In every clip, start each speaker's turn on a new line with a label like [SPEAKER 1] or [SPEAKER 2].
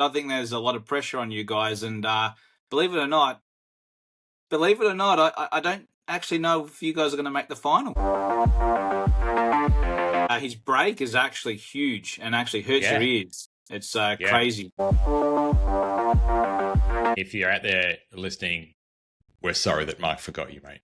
[SPEAKER 1] I think there's a lot of pressure on you guys, and believe it or not, I don't actually know if you guys are going to make the final. His break is actually huge and actually hurts your ears. It's crazy.
[SPEAKER 2] If you're out there listening, we're sorry that Mark forgot you, mate.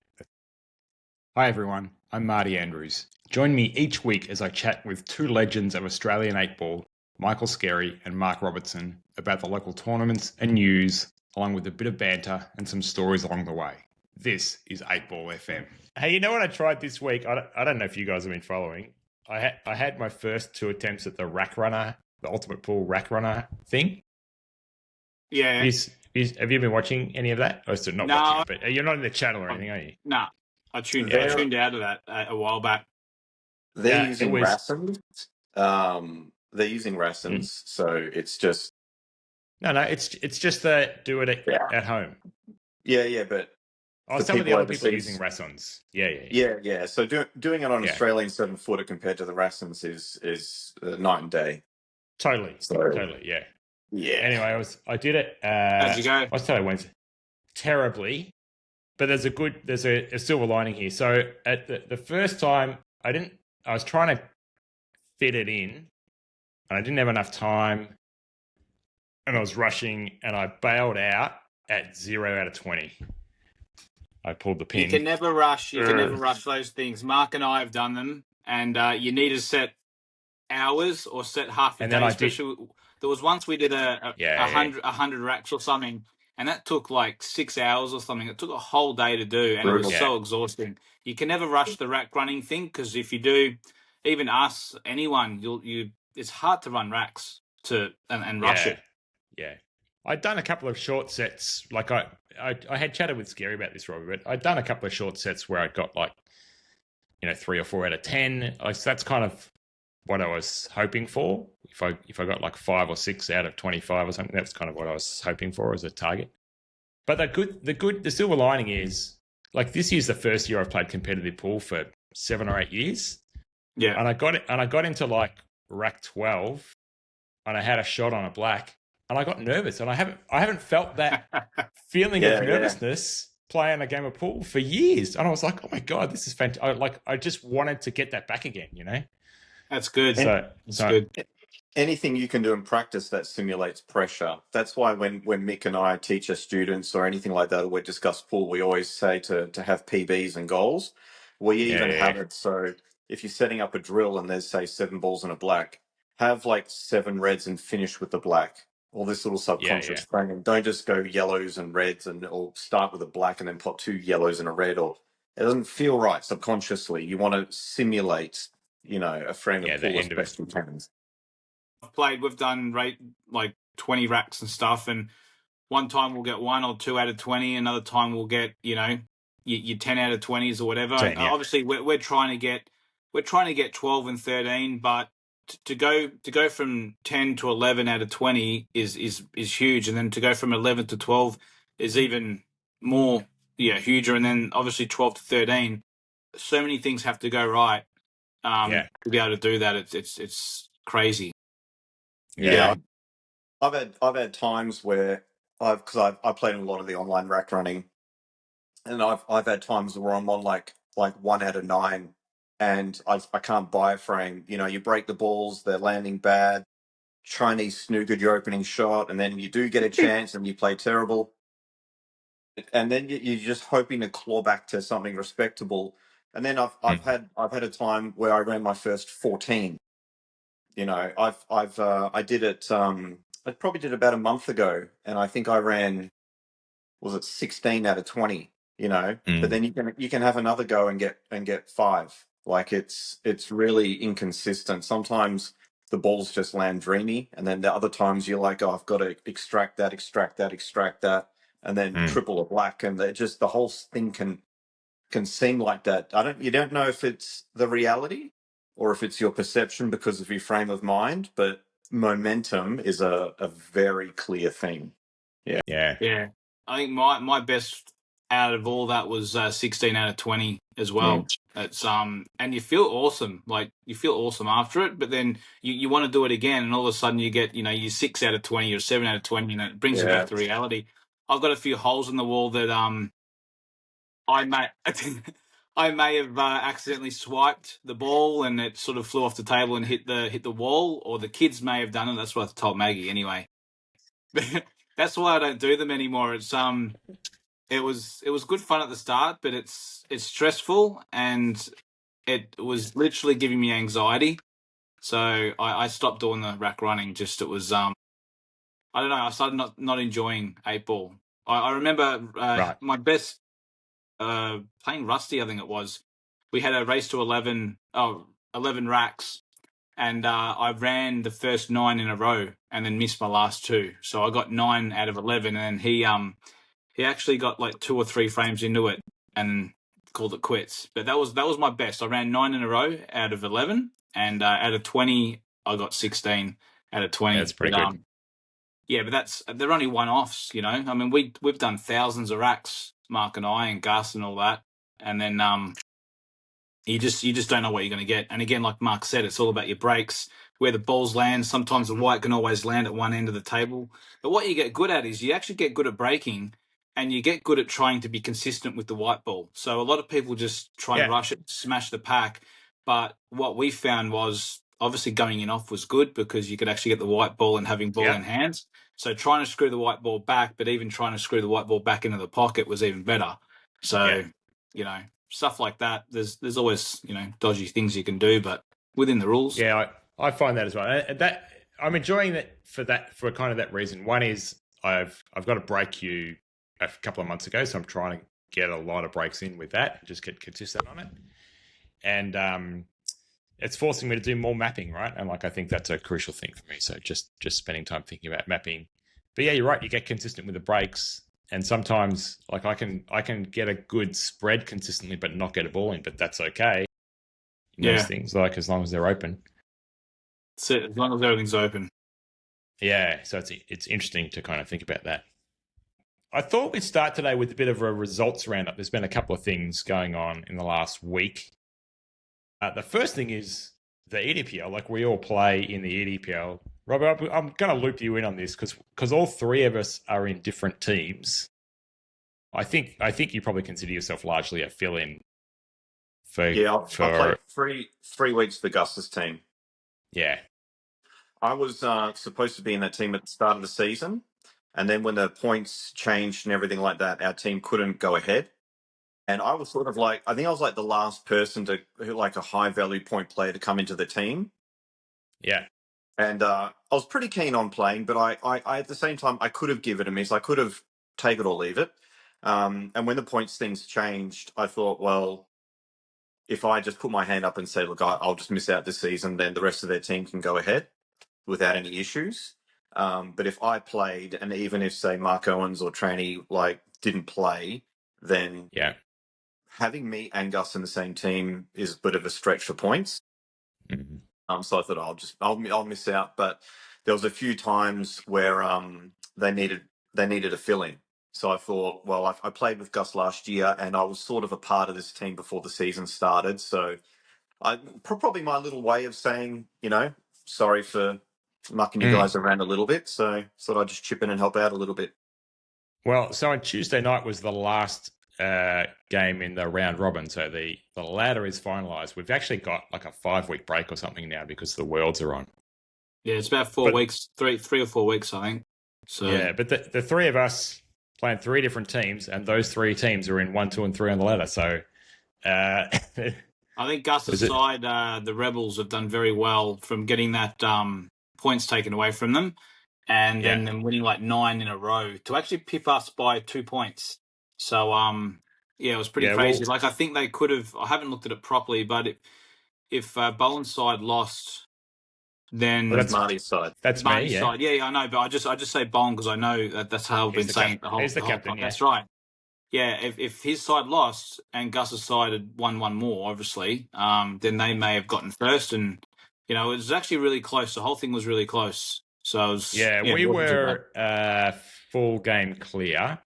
[SPEAKER 2] Hi, everyone. I'm Marty Andrews. Join me each week as I chat with two legends of Australian 8-ball, Michael Scerri and Marc Robertson, about the local tournaments and news, along with a bit of banter and some stories along the way. This is 8-Ball FM. Hey, you know what I tried this week? I don't know if you guys have been following. I had my first 2 attempts at the rack runner, the ultimate pool rack runner thing.
[SPEAKER 1] Yeah.
[SPEAKER 2] Have you been watching any of that? Or not watching it, but you're not in the channel or anything, are you?
[SPEAKER 1] No. I tuned out of that a while back.
[SPEAKER 3] They're using Rassons. They're using Rassons, so it's just...
[SPEAKER 2] No, it's just that do it at home.
[SPEAKER 3] Yeah, but...
[SPEAKER 2] some of the other people are using Rassons. Yeah.
[SPEAKER 3] So doing it on an Australian 7-footer compared to the Rassons is night and day.
[SPEAKER 2] Totally, yeah.
[SPEAKER 3] Yeah.
[SPEAKER 2] Anyway, I did it.
[SPEAKER 1] How'd you go?
[SPEAKER 2] I was telling you Wednesday. Terribly, but there's a silver lining here. So at the first time, I was trying to fit it in, and I didn't have enough time, and I was rushing, and I bailed out at 0 out of 20. I pulled the pin.
[SPEAKER 1] You can never rush. You can never rush those things. Mark and I have done them, and you need to set hours or set half a day. Especially, there was once we did a 100 racks or something, and that took like 6 hours or something. It took a whole day to do, and it was so exhausting. You can never rush the rack running thing, because if you do, even us, anyone, it's hard to run racks and rush it.
[SPEAKER 2] Yeah. I'd done a couple of short sets. Like I had chatted with Scerri about this, Robbie, but I'd done a couple of short sets where I'd got 3 or 4 out of 10. So that's kind of what I was hoping for. If I got like 5 or 6 out of 25 or something, that's kind of what I was hoping for as a target. But the silver lining is, like, this year's the first year I've played competitive pool for 7 or 8 years.
[SPEAKER 1] Yeah.
[SPEAKER 2] And I got into like rack 12, and I had a shot on a black, and I got nervous, and I haven't felt that feeling of nervousness playing a game of pool for years. And I was like, oh my God, this is fantastic. I just wanted to get that back again, you know?
[SPEAKER 1] That's good.
[SPEAKER 2] That's
[SPEAKER 3] good. Anything you can do in practice that simulates pressure. That's why when Mick and I teach our students or anything like that, or we discuss pool, we always say to have PBs and goals. We even have it. So if you're setting up a drill and there's, say, 7 balls and a black, have like 7 reds and finish with the black. All this little subconscious training. Don't just go yellows and reds or start with a black and then pop 2 yellows and a red. Or it doesn't feel right subconsciously. You want to simulate, a frame of pool as best you can.
[SPEAKER 1] We've done like 20 racks and stuff, and one time we'll get 1 or 2 out of 20, another time we'll get your 10 out of 20s or whatever.
[SPEAKER 2] 10, yeah.
[SPEAKER 1] Obviously we're trying to get 12 and 13, but to go from 10 to 11 out of 20 is huge, and then to go from 11 to 12 is even more huger, and then obviously 12 to 13. So many things have to go right to be able to do that. It's crazy.
[SPEAKER 3] Yeah. I've had times where I played in a lot of the online rack running, and I've had times where I'm on like 1 out of 9. And I can't buy a frame. You break the balls, they're landing bad. Chinese snookered your opening shot, and then you do get a chance and you play terrible. And then you're just hoping to claw back to something respectable. And then I've had a time where I ran my first 14. I did it. I probably did about a month ago, and I think I ran, was it 16 out of 20? But then you can have another go and get 5. Like it's really inconsistent. Sometimes the balls just land dreamy, and then the other times you're like, oh, I've got to extract that, and then triple a black, and the whole thing can seem like that. You don't know if it's the reality or if it's your perception because of your frame of mind, but momentum is a very clear thing. Yeah.
[SPEAKER 1] I think my best out of all that was 16 out of 20 as well. It's and you feel awesome, like you feel awesome after it, but then you want to do it again, and all of a sudden you get you're 6 out of 20 or 7 out of 20, and it brings you back to reality. I've got a few holes in the wall that I may I may have accidentally swiped the ball and it sort of flew off the table and hit the wall, or the kids may have done it. That's what I told Maggie anyway. That's why I don't do them anymore. It's it was good fun at the start, but it's stressful and it was literally giving me anxiety. So I stopped doing the rack running. Just it was I don't know. I started not enjoying 8-ball. I remember my best playing Rusty. I think it was. We had a race to 11 racks, and I ran the first 9 in a row and then missed my last 2. So I got 9 out of 11, and he actually got like 2 or 3 frames into it and called it quits. But that was my best. I ran 9 in a row out of 11, and out of 20, I got 16 out of 20.
[SPEAKER 2] Yeah, that's pretty good.
[SPEAKER 1] Yeah, but they're only one-offs, I mean, we've done thousands of racks, Mark and I, and Gus and all that, and then you just don't know what you're going to get. And again, like Mark said, it's all about your breaks, where the balls land. Sometimes the white can always land at one end of the table. But what you get good at is you actually get good at breaking, and you get good at trying to be consistent with the white ball. So a lot of people just try and rush it, smash the pack. But what we found was obviously going in off was good because you could actually get the white ball and having ball in hands. So trying to screw the white ball back, but even trying to screw the white ball back into the pocket was even better. So, stuff like that. There's always, dodgy things you can do, but within the rules.
[SPEAKER 2] Yeah, I find that as well. That I'm enjoying that for kind of that reason. One is I've got a break you a couple of months ago, so I'm trying to get a lot of breaks in with that, just get consistent on it. And it's forcing me to do more mapping, right? And I think that's a crucial thing for me. So just spending time thinking about mapping. But yeah, you're right. You get consistent with the breaks, and sometimes I can get a good spread consistently, but not get a ball in. But that's okay. Those things, as long as they're open.
[SPEAKER 1] That's it. As long as everything's open.
[SPEAKER 2] Yeah. So it's interesting to kind of think about that. I thought we'd start today with a bit of a results roundup. There's been a couple of things going on in the last week. The first thing is the EDPL. We all play in the EDPL. Robert, I'm going to loop you in on this because all 3 of us are in different teams. I think you probably consider yourself largely a fill-in.
[SPEAKER 3] I played 3 weeks for Gus's team.
[SPEAKER 2] Yeah.
[SPEAKER 3] I was supposed to be in that team at the start of the season, and then when the points changed and everything like that, our team couldn't go ahead. And I was sort of I think I was the last person a high-value point player to come into the team.
[SPEAKER 2] Yeah.
[SPEAKER 3] And I was pretty keen on playing, but I at the same time, I could have given it a miss. I could have take it or leave it. And when the points things changed, I thought, well, if I just put my hand up and say, look, I'll just miss out this season, then the rest of their team can go ahead without any issues. But if I played, and even if, say, Mark Owens or Tranny didn't play, then having me and Gus in the same team is a bit of a stretch for points.
[SPEAKER 2] Mm-hmm.
[SPEAKER 3] So I thought I'll miss out. But there was a few times where they needed a fill in. So I thought, well, I played with Gus last year, and I was sort of a part of this team before the season started. So probably my little way of saying, sorry for mucking you guys around a little bit. So thought I'd just chip in and help out a little bit.
[SPEAKER 2] Well, so on Tuesday night was the last game in the round robin. So the ladder is finalised. We've actually got a 5-week break or something now because the Worlds are on.
[SPEAKER 1] Yeah, it's about 4 weeks, three or 4 weeks, I think. So
[SPEAKER 2] yeah, but the 3 of us playing 3 different teams, and those 3 teams are in 1, 2, and 3 on the ladder. So
[SPEAKER 1] I think Gus's side, the Rebels, have done very well from getting that points taken away from them, and then them winning 9 in a row to actually pip us by 2 points. So it was pretty crazy. I think they could have. I haven't looked at it properly, but if Bowen's side lost, then
[SPEAKER 3] that's Marty's side.
[SPEAKER 2] That's
[SPEAKER 1] Marty's
[SPEAKER 2] me,
[SPEAKER 1] side. Yeah, I know, but I just say Bowen because I know that's how I've been saying the whole.
[SPEAKER 2] He's the captain.
[SPEAKER 1] That's right. Yeah, if his side lost and Gus's side had won one more, obviously, then they may have gotten first, and it was actually really close. The whole thing was really close. So it was,
[SPEAKER 2] we were full game clear,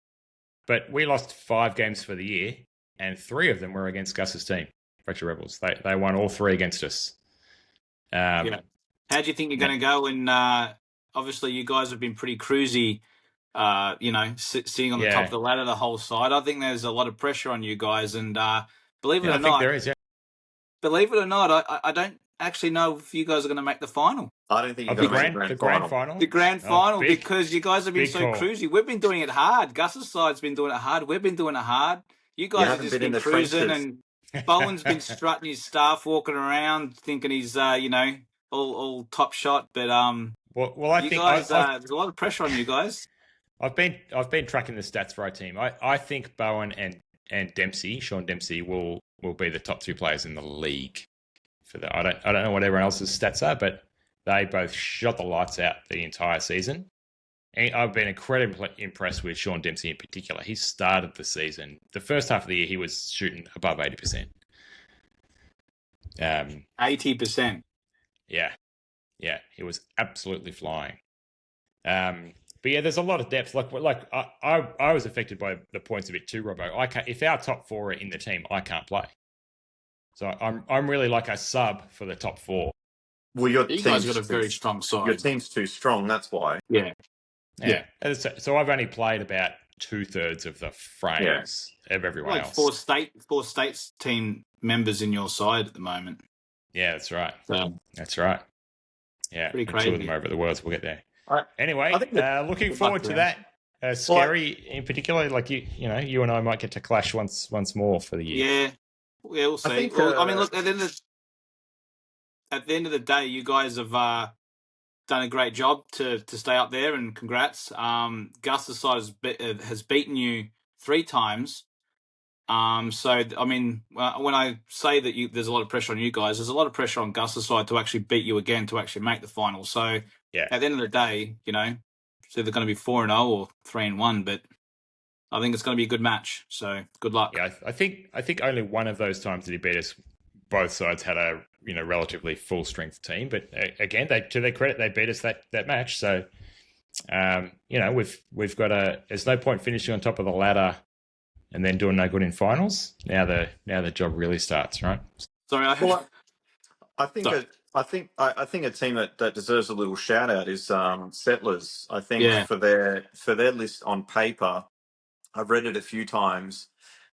[SPEAKER 2] But we lost 5 games for the year, and 3 of them were against Gus's team, Fracture Rebels. They won all 3 against us.
[SPEAKER 1] Yeah. How do you think you're going to go? And obviously, you guys have been pretty cruisy, sitting on the top of the ladder the whole side. I think there's a lot of pressure on you guys, and believe it or not, I think there is. Yeah. Believe it or not, I don't actually know if you guys are going to make the final.
[SPEAKER 3] I don't think you're going to make the grand final.
[SPEAKER 1] The grand final, because you guys have been so cruisy. We've been doing it hard. Gus's side's been doing it hard. We've been doing it hard. You guys have just been cruising, and Bowen's been strutting his stuff, walking around, thinking he's, all top shot. But I think there's a lot of pressure on you guys.
[SPEAKER 2] I've been tracking the stats for our team. I think Bowen and Dempsey, Sean Dempsey, will be the top 2 players in the league for that. I don't know what everyone else's stats are, but they both shot the lights out the entire season. And I've been incredibly impressed with Sean Dempsey in particular. He started the season. The first half of the year, he was shooting above 80%.
[SPEAKER 1] 80%.
[SPEAKER 2] Yeah. He was absolutely flying. But yeah, there's a lot of depth. Like I was affected by the points a bit too, Robbo. If our top 4 are in the team, I can't play. So I'm really like a sub for the top 4.
[SPEAKER 3] Well,
[SPEAKER 1] you guys got a very strong side.
[SPEAKER 3] Your team's too strong. That's why.
[SPEAKER 1] Yeah.
[SPEAKER 2] So I've only played about 2/3 of the frames of everyone else.
[SPEAKER 1] 4 states team members in your side at the moment.
[SPEAKER 2] Yeah, that's right. That's right. Yeah,
[SPEAKER 1] pretty crazy.
[SPEAKER 2] 2 of them over at the Worlds. We'll get there.
[SPEAKER 3] Right.
[SPEAKER 2] Anyway, looking forward to that. Scerri in particular, like you and I might get to clash once more for the year.
[SPEAKER 1] Yeah, we'll see. I mean, look, at the end of the day, you guys have done a great job to stay up there, and congrats. Gus's side has beaten you 3 times. So I mean, when I say that there's a lot of pressure on you guys, there's a lot of pressure on Gus's side to actually beat you again to actually make the final. So at the end of the day, it's either going to be 4-0 or 3-1, but I think it's going to be a good match. So good luck.
[SPEAKER 2] Yeah, I think only one of those times that he beat us, both sides had a relatively full strength team. But again, to their credit, they beat us that match. So we've got there's no point finishing on top of the ladder and then doing no good in finals. Now the job really starts, right?
[SPEAKER 3] Sorry, I think a team that deserves a little shout out is Settlers. I think for their list on paper, I've read it a few times,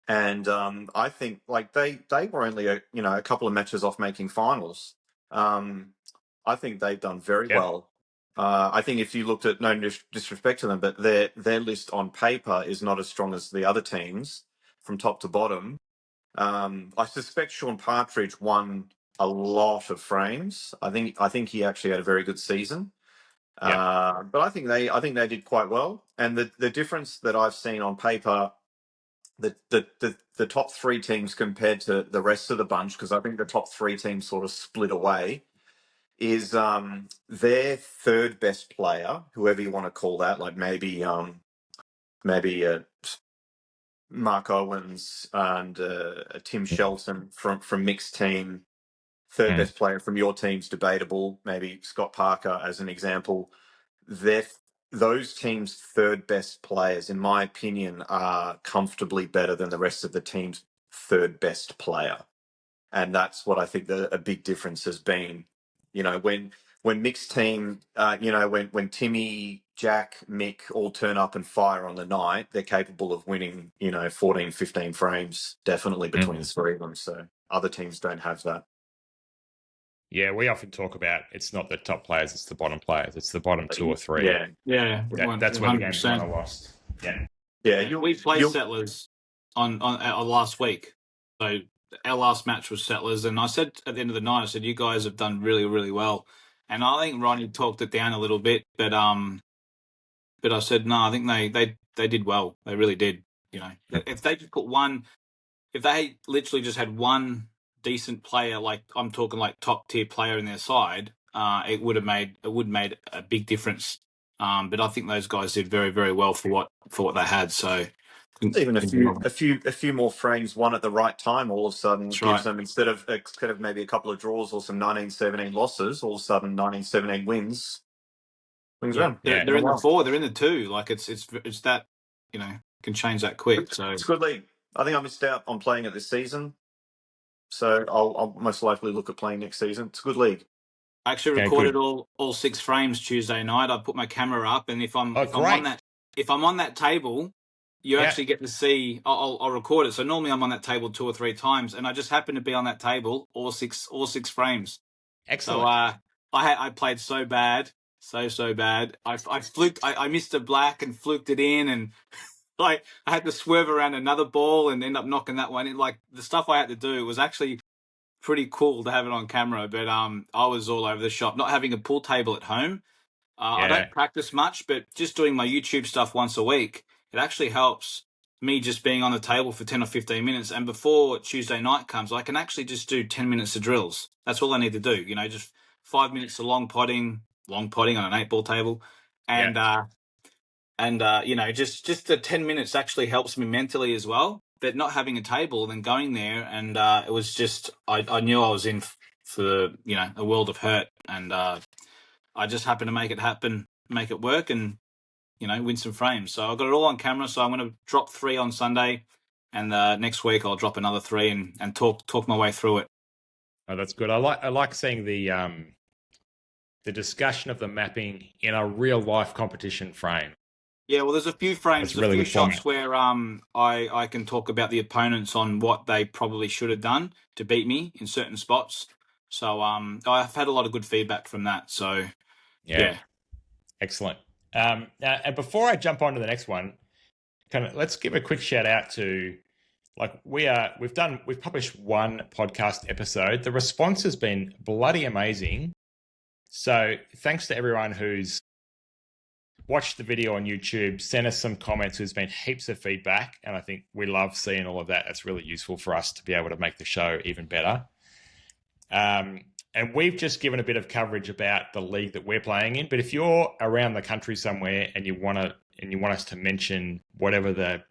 [SPEAKER 3] and I think like they were only a couple of matches off making finals. I think they've done very well. I think if you looked at, no disrespect to them, but their list on paper is not as strong as the other teams from top to bottom. I suspect Sean Partridge won a lot of frames. I think he actually had a very good season. But I think they did quite well. And the difference that I've seen on paper, the top 3 teams compared to the rest of the bunch, because I think the top 3 teams sort of split away, is their 3rd best player, whoever you want to call that, like maybe Mark Owens and Tim Shelton from mixed team. 3rd best player from your team's debatable. Maybe Scott Parker as an example. Those teams' 3rd best players, in my opinion, are comfortably better than the rest of the team's 3rd best player, and that's what I think a big difference has been. When mixed team, when Timmy, Jack, Mick all turn up and fire on the night, they're capable of winning, 14, 15 frames, definitely between the 3 of them. So other teams don't have that.
[SPEAKER 2] Yeah, we often talk about it's not the top players, it's the bottom players. It's the bottom 2 or 3.
[SPEAKER 1] Yeah.
[SPEAKER 2] That's where the game's won or lost.
[SPEAKER 1] Yeah. We played Settlers on last week. So our last match was Settlers, and I said at the end of the night, you guys have done really, really well. And I think Ronnie talked it down a little bit, but I said no. I think they did well. They really did. If they just if they literally just had one decent player, like I'm talking like top tier player in their side, it would have made a big difference. But I think those guys did very, very well for what they had. So
[SPEAKER 3] even a few more frames won at the right time all of a sudden gives them, instead of maybe a couple of draws or some 19-17 losses, all of a sudden 19-17 wins.
[SPEAKER 1] They're in the 4, they're in the 2. Like it's that, change that quick. So
[SPEAKER 3] it's a good league. I think I missed out on playing it this season, so I'll most likely look at playing next season. It's a good league.
[SPEAKER 1] I actually recorded all 6 frames Tuesday night. I put my camera up, and if I'm on that table, you actually get to see. I'll record it. So normally I'm on that table 2 or 3 times, and I just happened to be on that table all six frames.
[SPEAKER 2] Excellent.
[SPEAKER 1] So I played so bad, so bad. I missed a black and fluked it in, and like I had to swerve around another ball and end up knocking that one in. Like the stuff I had to do was actually pretty cool to have it on camera, but I was all over the shop. Not having a pool table at home, I don't practice much, but just doing my YouTube stuff once a week, it actually helps me just being on the table for 10 or 15 minutes. And before Tuesday night comes, I can actually just do 10 minutes of drills. That's all I need to do. You know, just 5 minutes of long potting on an 8-ball table, and you know, just the 10 minutes actually helps me mentally as well. But not having a table, then going there, and it was just I knew I was in for, you know, a world of hurt, and I just happened to make it work, and, you know, win some frames. So I got it all on camera. So I'm going to drop 3 on Sunday, and next week I'll drop another 3 and talk my way through it.
[SPEAKER 2] Oh, that's good. I like seeing the discussion of the mapping in a real life competition frame.
[SPEAKER 1] Yeah, well, there's a few frames, a few shots where I can talk about the opponents on what they probably should have done to beat me in certain spots. So I've had a lot of good feedback from that. So yeah.
[SPEAKER 2] Excellent. And before I jump on to the next one, let's give a quick shout out to, like, we've published 1 podcast episode. The response has been bloody amazing. So thanks to everyone who's watched the video on YouTube, sent us some comments. There's been heaps of feedback, and I think we love seeing all of that. It's really useful for us to be able to make the show even better. And we've just given a bit of coverage about the league that we're playing in. But if you're around the country somewhere and you want us to mention whatever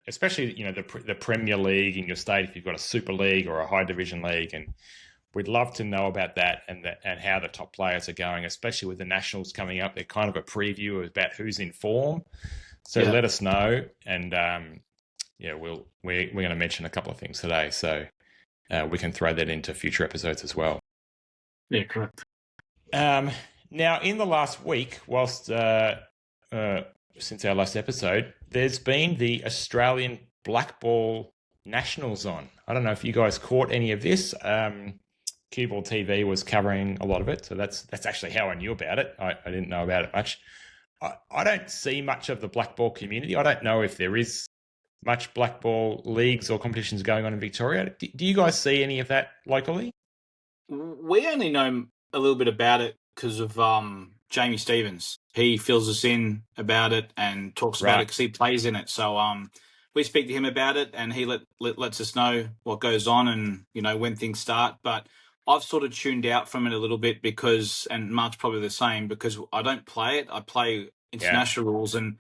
[SPEAKER 2] especially, you know, the Premier League in your state, if you've got a Super League or a high division league, and we'd love to know about that and how the top players are going, especially with the Nationals coming up. They're kind of a preview about who's in form. So let us know, and we're going to mention a couple of things today, so we can throw that into future episodes as well.
[SPEAKER 1] Yeah, correct.
[SPEAKER 2] Now, in the last week, whilst since our last episode, there's been the Australian Black Ball Nationals on. I don't know if you guys caught any of this. Cue Ball TV was covering a lot of it, so that's actually how I knew about it. I didn't know about it much. I don't see much of the black ball community. I don't know if there is much black ball leagues or competitions going on in Victoria. Do you guys see any of that locally?
[SPEAKER 1] We only know a little bit about it because of Jamie Stevens. He fills us in about it and talks about it because he plays in it. So we speak to him about it, and he lets us know what goes on and, you know, when things start. But I've sort of tuned out from it a little bit because, and Mark's probably the same, because I don't play it. I play international rules, and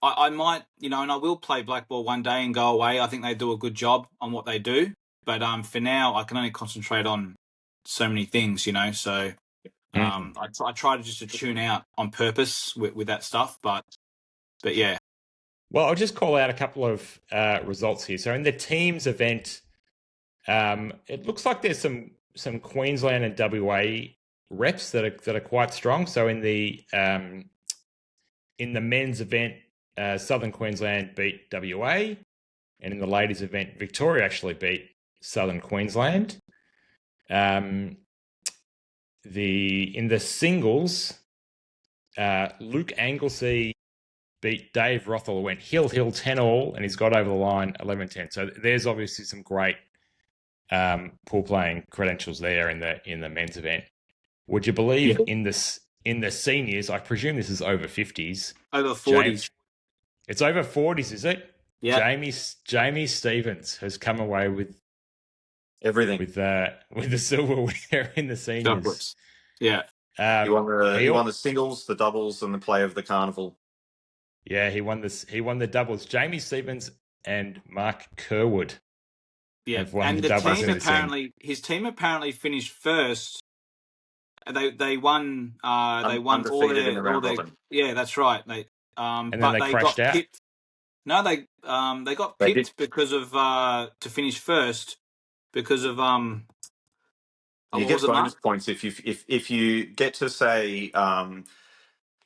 [SPEAKER 1] I might, you know, and I will play black ball one day and go away. I think they do a good job on what they do. But for now, I can only concentrate on so many things, you know. So I try to just tune out on purpose with that stuff. But yeah.
[SPEAKER 2] Well, I'll just call out a couple of results here. So in the teams event, it looks like there's some Queensland and WA reps that are quite strong. So in the men's event, Southern Queensland beat WA, and in the ladies' event, Victoria actually beat Southern Queensland. In the singles, Luke Anglesey beat Dave Rothwell, went hill 10-all, and he's got over the line 11-10. So there's obviously some great pool playing credentials there in the men's event. Would you believe in the seniors? I presume this is over 50s.
[SPEAKER 1] Over 40s.
[SPEAKER 2] It's over 40s, is it?
[SPEAKER 1] Yeah.
[SPEAKER 2] Jamie Stevens has come away with
[SPEAKER 3] everything,
[SPEAKER 2] with the silverware in the seniors.
[SPEAKER 1] Yeah.
[SPEAKER 3] He won the singles, the doubles, and the play of the carnival.
[SPEAKER 2] Yeah, he won the doubles. Jamie Stevens and Mark Kerwood.
[SPEAKER 1] Yeah, and his team apparently finished first. They won. They won all their. Yeah, that's right. They
[SPEAKER 2] and then they crashed out.
[SPEAKER 1] No, they got pipped because of to finish first because of
[SPEAKER 3] You get bonus points if you get to say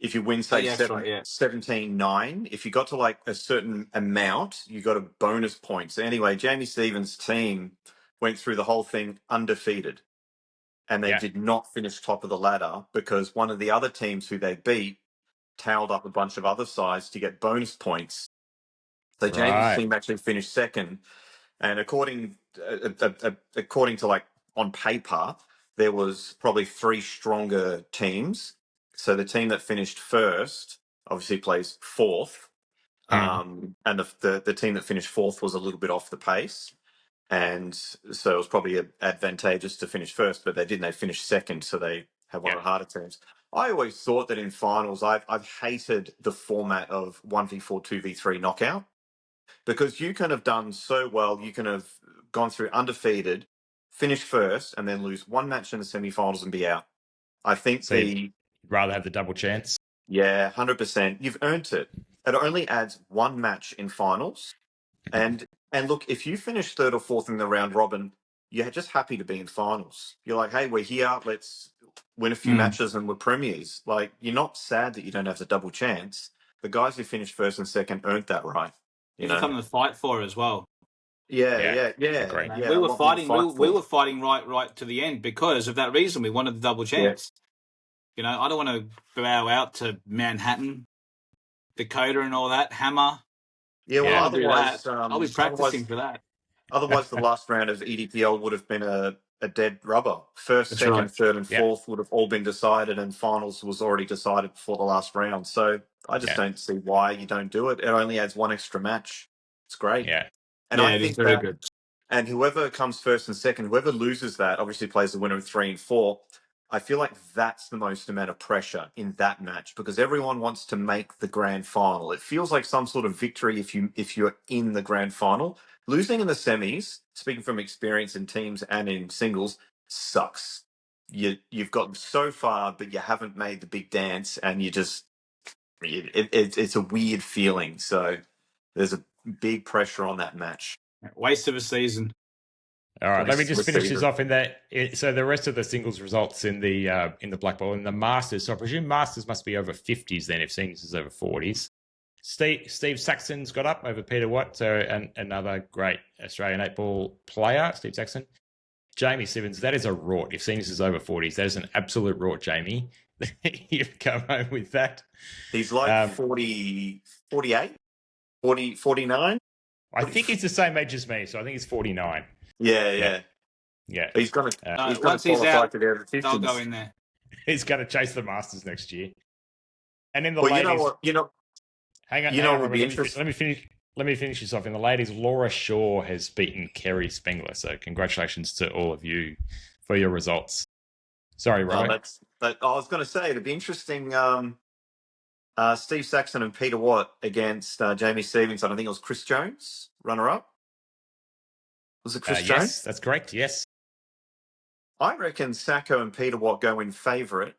[SPEAKER 3] if you win say 17-9, if you got to like a certain amount, you got a bonus points. Anyway, Jamie Stevens' team went through the whole thing undefeated, and they did not finish top of the ladder because one of the other teams who they beat tailed up a bunch of other sides to get bonus points. So Jamie's team actually finished second, and according to like on paper, there was probably 3 stronger teams. So the team that finished first obviously plays fourth, and the team that finished fourth was a little bit off the pace, and so it was probably advantageous to finish first. But they didn't. They finished second, so they have one of the harder teams. I always thought that in finals, I've hated the format of 1v4, 2v3 knockout, because you can have done so well. You can have gone through undefeated, finish first, and then lose one match in the semi-finals and be out. I think
[SPEAKER 2] you'd rather have the double chance.
[SPEAKER 3] Yeah, 100%. You've earned it. It only adds one match in finals. And look, if you finish third or fourth in the round robin, you're just happy to be in finals. You're like, hey, we're here. Let's win a few matches and we're premiers. Like, you're not sad that you don't have the double chance. The guys who finished first and second earned that right.
[SPEAKER 1] You know, something to fight for as well.
[SPEAKER 3] Yeah.
[SPEAKER 1] We were fighting. We were fighting right to the end because of that reason. We wanted the double chance. You know, I don't want to bow out to Manhattan, Dakota, and all that. Hammer.
[SPEAKER 3] Yeah, well, otherwise,
[SPEAKER 1] I'll be practicing for that.
[SPEAKER 3] Otherwise, the last round of EDPL would have been a dead rubber. First, second, third, and fourth would have all been decided, and finals was already decided before the last round. So I just don't see why you don't do it. It only adds one extra match. It's great.
[SPEAKER 1] Yeah,
[SPEAKER 3] and I think
[SPEAKER 1] it's very good.
[SPEAKER 3] And whoever comes first and second, whoever loses that, obviously plays the winner of 3 and 4. I feel like that's the most amount of pressure in that match because everyone wants to make the grand final. It feels like some sort of victory if you're in the grand final. Losing in the semis, speaking from experience in teams and in singles, sucks. You've gotten so far, but you haven't made the big dance, and you just it's a weird feeling. So there's a big pressure on that match.
[SPEAKER 1] Waste of a season.
[SPEAKER 2] All right, let me just finish this off in that. So the rest of the singles results in the black ball and the Masters. So I presume Masters must be over 50s then, if singles is over 40s. Steve Saxon's got up over Peter Watt, so another great Australian 8-ball player, Steve Saxon. Jamie Stevens, that is a rort. If singles is over 40s, that is an absolute rort, Jamie. You've come home with that.
[SPEAKER 3] He's like 40, 48, 40, 49.
[SPEAKER 2] I think he's the same age as me, so I think he's 49.
[SPEAKER 3] Yeah. He's going to qualify for the over 50s.
[SPEAKER 1] They'll go in there.
[SPEAKER 2] He's going to chase the Masters next year. And in the
[SPEAKER 3] ladies,
[SPEAKER 2] hang on. Let me finish this off. In the ladies, Laura Shaw has beaten Kerry Spengler. So congratulations to all of you for your results. Sorry, Robert.
[SPEAKER 3] I was going to say it'd be interesting. Steve Saxon and Peter Watt against Jamie Stevens. I think it was Chris Jones, runner-up. Was it Chris Jones?
[SPEAKER 2] Yes, that's correct. Yes.
[SPEAKER 3] I reckon Sacco and Peter Watt go in favourite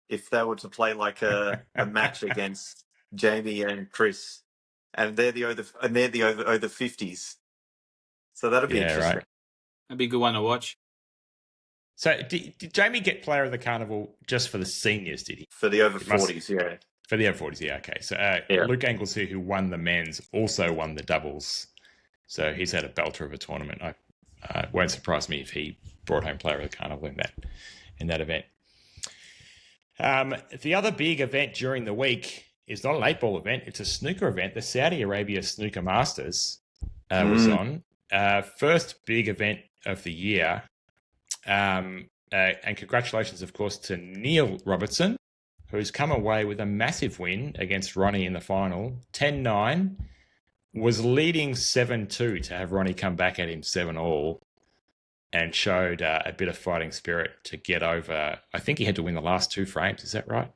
[SPEAKER 3] if they were to play like a match against Jamie and Chris, and they're the over 50s. So that'd be interesting.
[SPEAKER 1] Right. That'd be a good one to watch.
[SPEAKER 2] So did Jamie get Player of the Carnival just for the seniors? Did he?
[SPEAKER 3] For the over 40s, yeah.
[SPEAKER 2] For the over 40s, yeah. Okay. So Luke Anglesey, who won the men's, also won the doubles. So he's had a belter of a tournament. It won't surprise me if he brought home Player of the Carnival in that event. The other big event during the week is not an 8-ball event. It's a snooker event. The Saudi Arabia Snooker Masters was on. First big event of the year. And congratulations, of course, to Neil Robertson, who's come away with a massive win against Ronnie in the final. 10-9. Was leading 7-2 to have Ronnie come back at him 7-all and showed a bit of fighting spirit to get over. I think he had to win the last 2 frames. Is that right?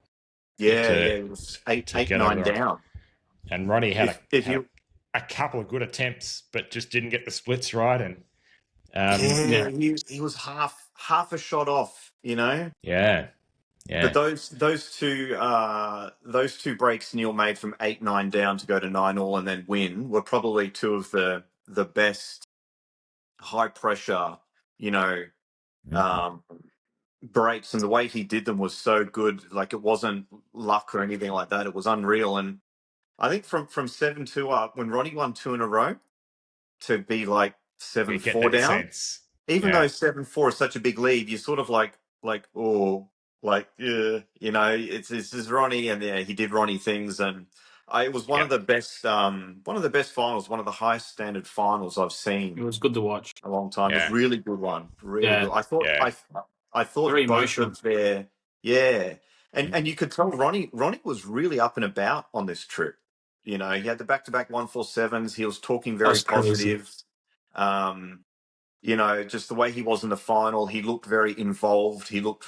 [SPEAKER 3] Yeah, it was 8-9 down.
[SPEAKER 2] And Ronnie had a couple of good attempts, but just didn't get the splits right. And
[SPEAKER 3] he was half a shot off, you know?
[SPEAKER 2] Yeah.
[SPEAKER 3] But those two breaks Neil made from 8-9 down to go to 9-all and then win were probably two of the best high pressure, breaks, and the way he did them was so good. Like, it wasn't luck or anything like that. It was unreal. And I think from 7-2 up, when Ronnie won two in a row, to be like 7-4 down, even though 7-4 is such a big lead, you're sort of like it's this is Ronnie, and yeah, he did Ronnie things, and it was one of the best finals, one of the highest standard finals I've seen.
[SPEAKER 1] It was good to watch.
[SPEAKER 3] A long time. It was really good one. Really good. I thought
[SPEAKER 1] very
[SPEAKER 3] both
[SPEAKER 1] emotional.
[SPEAKER 3] of their and you could tell Ronnie was really up and about on this trip. He had the back-to-back 147s. He was talking very positive. Just the way he was in the final, he looked very involved. He looked,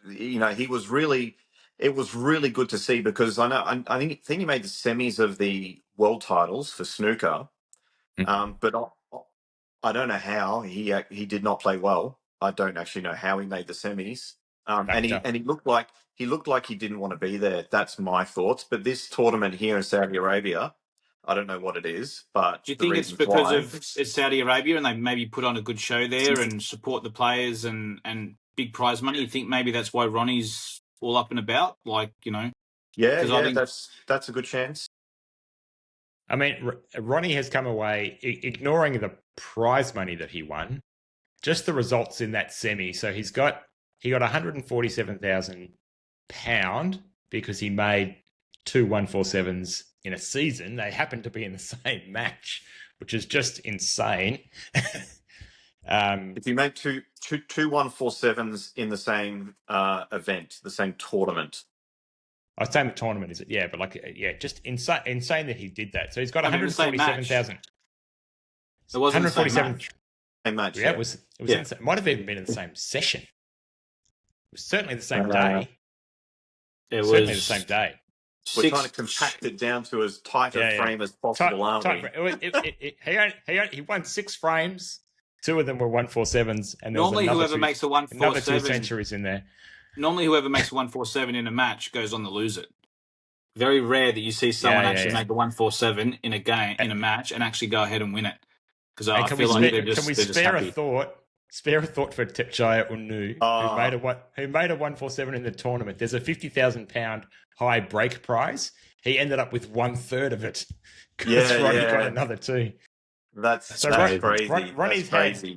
[SPEAKER 3] he was really. It was really good to see, because I think he made the semis of the world titles for snooker, but I don't know how he did not play well. I don't actually know how he made the semis. And he looked like he didn't want to be there. That's my thoughts. But this tournament here in Saudi Arabia, I don't know what it is. But
[SPEAKER 1] do you think it's because of it's Saudi Arabia and they maybe put on a good show there and support the players and big prize money? You think maybe that's why Ronnie's all up and about,
[SPEAKER 3] Yeah, I think that's a good chance.
[SPEAKER 2] I mean, Ronnie has come away, ignoring the prize money that he won, just the results in that semi. So he got £147,000 because he made two 147s in a season. They happened to be in the same match, which is just insane.
[SPEAKER 3] If you make two 147s in the same event, the same tournament.
[SPEAKER 2] I'd say the tournament, is it? Yeah, but just insane that he did that. So he's got 147,000.
[SPEAKER 1] It wasn't 147.
[SPEAKER 3] Same match.
[SPEAKER 2] Yeah, it was. It might have even been in the same session. It was certainly the same day.
[SPEAKER 3] It
[SPEAKER 2] was certainly the same day.
[SPEAKER 3] We're trying to compact it down to as tight a frame as possible, aren't we?
[SPEAKER 2] He won 6 frames. 2 of them were 147s, and
[SPEAKER 1] normally whoever makes a 147,
[SPEAKER 2] another 2 centuries in there.
[SPEAKER 1] Normally, whoever makes a 147 in a match goes on to lose it. Very rare that you see someone make a 147 in a game, in a match, and actually go ahead and win it. Because I feel like they're just happy.
[SPEAKER 2] Spare a thought for Tipchaya Unnu, who made a 147 in the tournament. There's a £50,000 high break prize. He ended up with 1/3 of it. Ronnie got another 2.
[SPEAKER 3] That's crazy.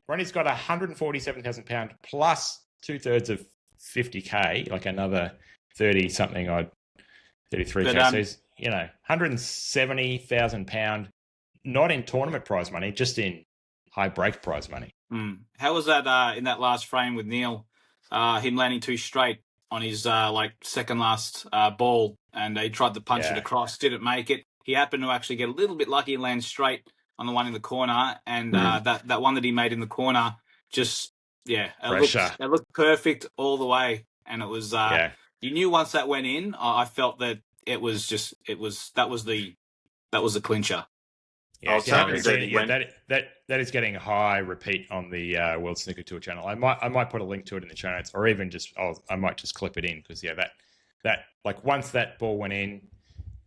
[SPEAKER 2] Ronnie's got £147,000 plus 2/3 of 50K, like another 30 something odd, 33K. So he's, £170,000, not in tournament prize money, just in high break prize money.
[SPEAKER 1] How was that in that last frame with Neil? Him landing 2 straight on his second last ball, and he tried to punch it across, didn't make it. He happened to actually get a little bit lucky and land straight on the one in the corner, and that one that he made in the corner just. Yeah, it looked perfect all the way, and it was. You knew once that went in, I felt that that was the clincher.
[SPEAKER 2] Yeah, that is getting a high repeat on the World Snooker Tour channel. I might put a link to it in the show notes, or even I might just clip it in, because that once that ball went in,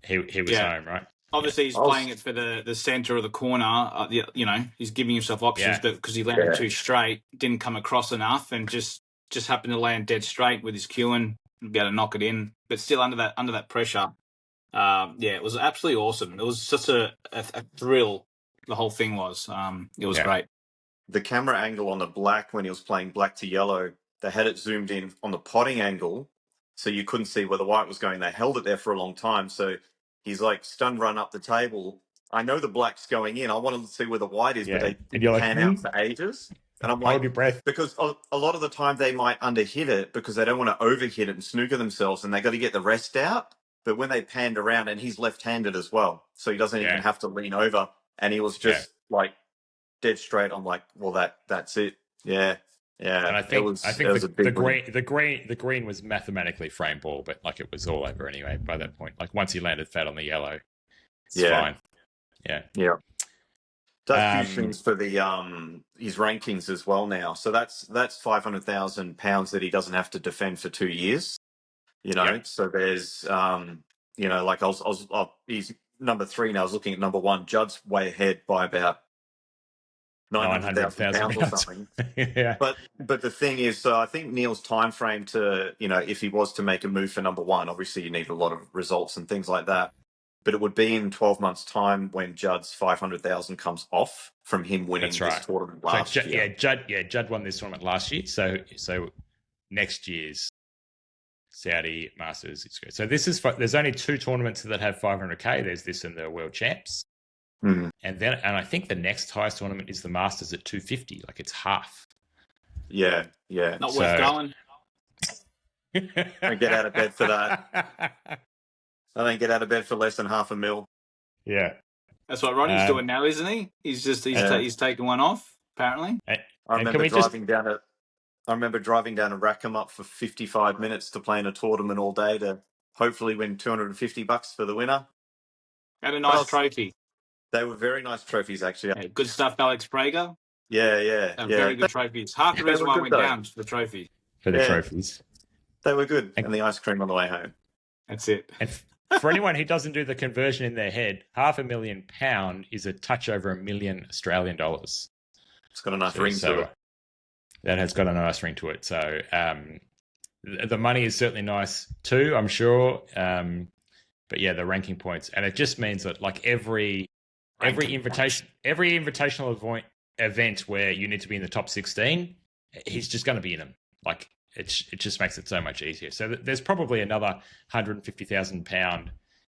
[SPEAKER 2] he was home, right?
[SPEAKER 1] Obviously, he's playing it for the centre of the corner. He's giving himself options, but because he landed 2 straight, didn't come across enough, and just happened to land dead straight with his cueing and be able to knock it in. But still, under that pressure, it was absolutely awesome. It was such a thrill. The whole thing was. It was great.
[SPEAKER 3] The camera angle on the black when he was playing black to yellow, they had it zoomed in on the potting angle, so you couldn't see where the white was going. They held it there for a long time, so. He's like stun run up the table. I know the black's going in. I wanted to see where the white is, but they pan out for ages. And I'm
[SPEAKER 2] hold your breath.
[SPEAKER 3] Because a lot of the time they might underhit it because they don't want to overhit it and snooker themselves, and they got to get the rest out. But when they panned around, and he's left-handed as well, so he doesn't even have to lean over. And he was just dead straight. I'm like, well, that's it. Yeah. Yeah,
[SPEAKER 2] and I think the green was mathematically frame ball, but it was all over anyway by that point. Once he landed fat on the yellow, it's fine. Yeah.
[SPEAKER 3] Does huge things for the his rankings as well now. So that's £500,000 that he doesn't have to defend for 2 years. you know. So there's, you know, like he's number 3 now. I was looking at number 1. Judd's way ahead by about 900,000 pounds or something.
[SPEAKER 2] Yeah.
[SPEAKER 3] But the thing is, I think Neil's time frame to, you know, if he was to make a move for number 1, obviously you need a lot of results and things like that. But it would be in 12 months' time when Judd's 500,000 comes off from him winning this tournament last year.
[SPEAKER 2] Judd won this tournament last year. So next year's Saudi Masters is good. So this is there's only 2 tournaments that have 500k. There's this and the World Champs.
[SPEAKER 3] Mm.
[SPEAKER 2] And I think the next highest tournament is the Masters at 250. Like it's half.
[SPEAKER 3] Yeah.
[SPEAKER 1] Not worth going.
[SPEAKER 3] I get out of bed for that. I don't get out of bed for less than $500,000.
[SPEAKER 2] Yeah.
[SPEAKER 1] That's what Ronnie's doing now, isn't he? He's taken one off, apparently.
[SPEAKER 3] I remember driving down to Rackham for 55 minutes to play in a tournament all day to hopefully win $250 for the winner.
[SPEAKER 1] Had a nice trophy.
[SPEAKER 3] They were very nice trophies, actually.
[SPEAKER 1] Yeah, good stuff, Alex Prager.
[SPEAKER 3] Yeah.
[SPEAKER 1] Very good trophies. Half the reason why I went down for the trophy.
[SPEAKER 2] For the trophies.
[SPEAKER 3] They were good. And the ice cream on the way home.
[SPEAKER 1] That's it.
[SPEAKER 2] And for anyone who doesn't do the conversion in their head, £500,000 is a touch over $1 million Australian dollars.
[SPEAKER 3] It's got a nice ring to it.
[SPEAKER 2] That has got a nice ring to it. So the money is certainly nice too, I'm sure. But yeah, the ranking points. And it just means that like every invitational event where you need to be in the top 16, he's just going to be in them. Like it just makes it so much easier. So there's probably another £150,000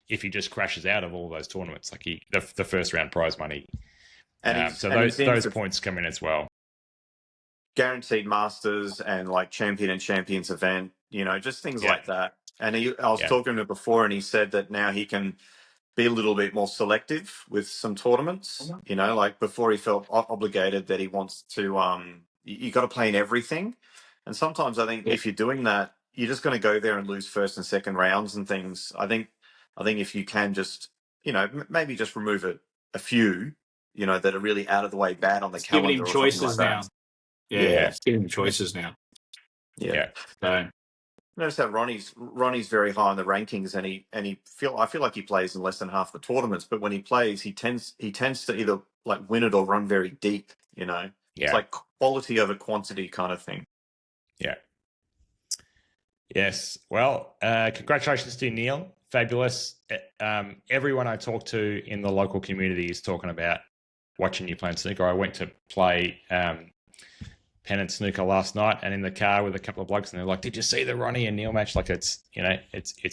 [SPEAKER 2] if he just crashes out of all those tournaments, like the first round prize money. So those points come in as well.
[SPEAKER 3] Guaranteed Masters and like Champion and Champions event, you know, just things like that. And I was talking to him before, and he said that now he can be a little bit more selective with some tournaments. You know, like before he felt obligated that he wants to. You got to play in everything, and sometimes I think if you're doing that, you're just going to go there and lose first and second rounds and things. I think if you can just, you know, maybe just remove a few, you know, that are really out of the way bad on the calendar.
[SPEAKER 1] Giving him choices now. Yeah, giving him choices now.
[SPEAKER 3] Yeah.
[SPEAKER 1] So.
[SPEAKER 3] Notice how Ronnie's very high on the rankings, and I feel like he plays in less than half the tournaments, but when he plays, he tends to either like win it or run very deep. You know, it's like quality over quantity kind of thing.
[SPEAKER 2] Yeah. Yes. Well, congratulations to you, Neil. Fabulous. Everyone I talk to in the local community is talking about watching you playing snooker. I went to play Pennant snooker last night, and in the car with a couple of blokes, and they're like, "Did you see the Ronnie and Neil match?" Like it's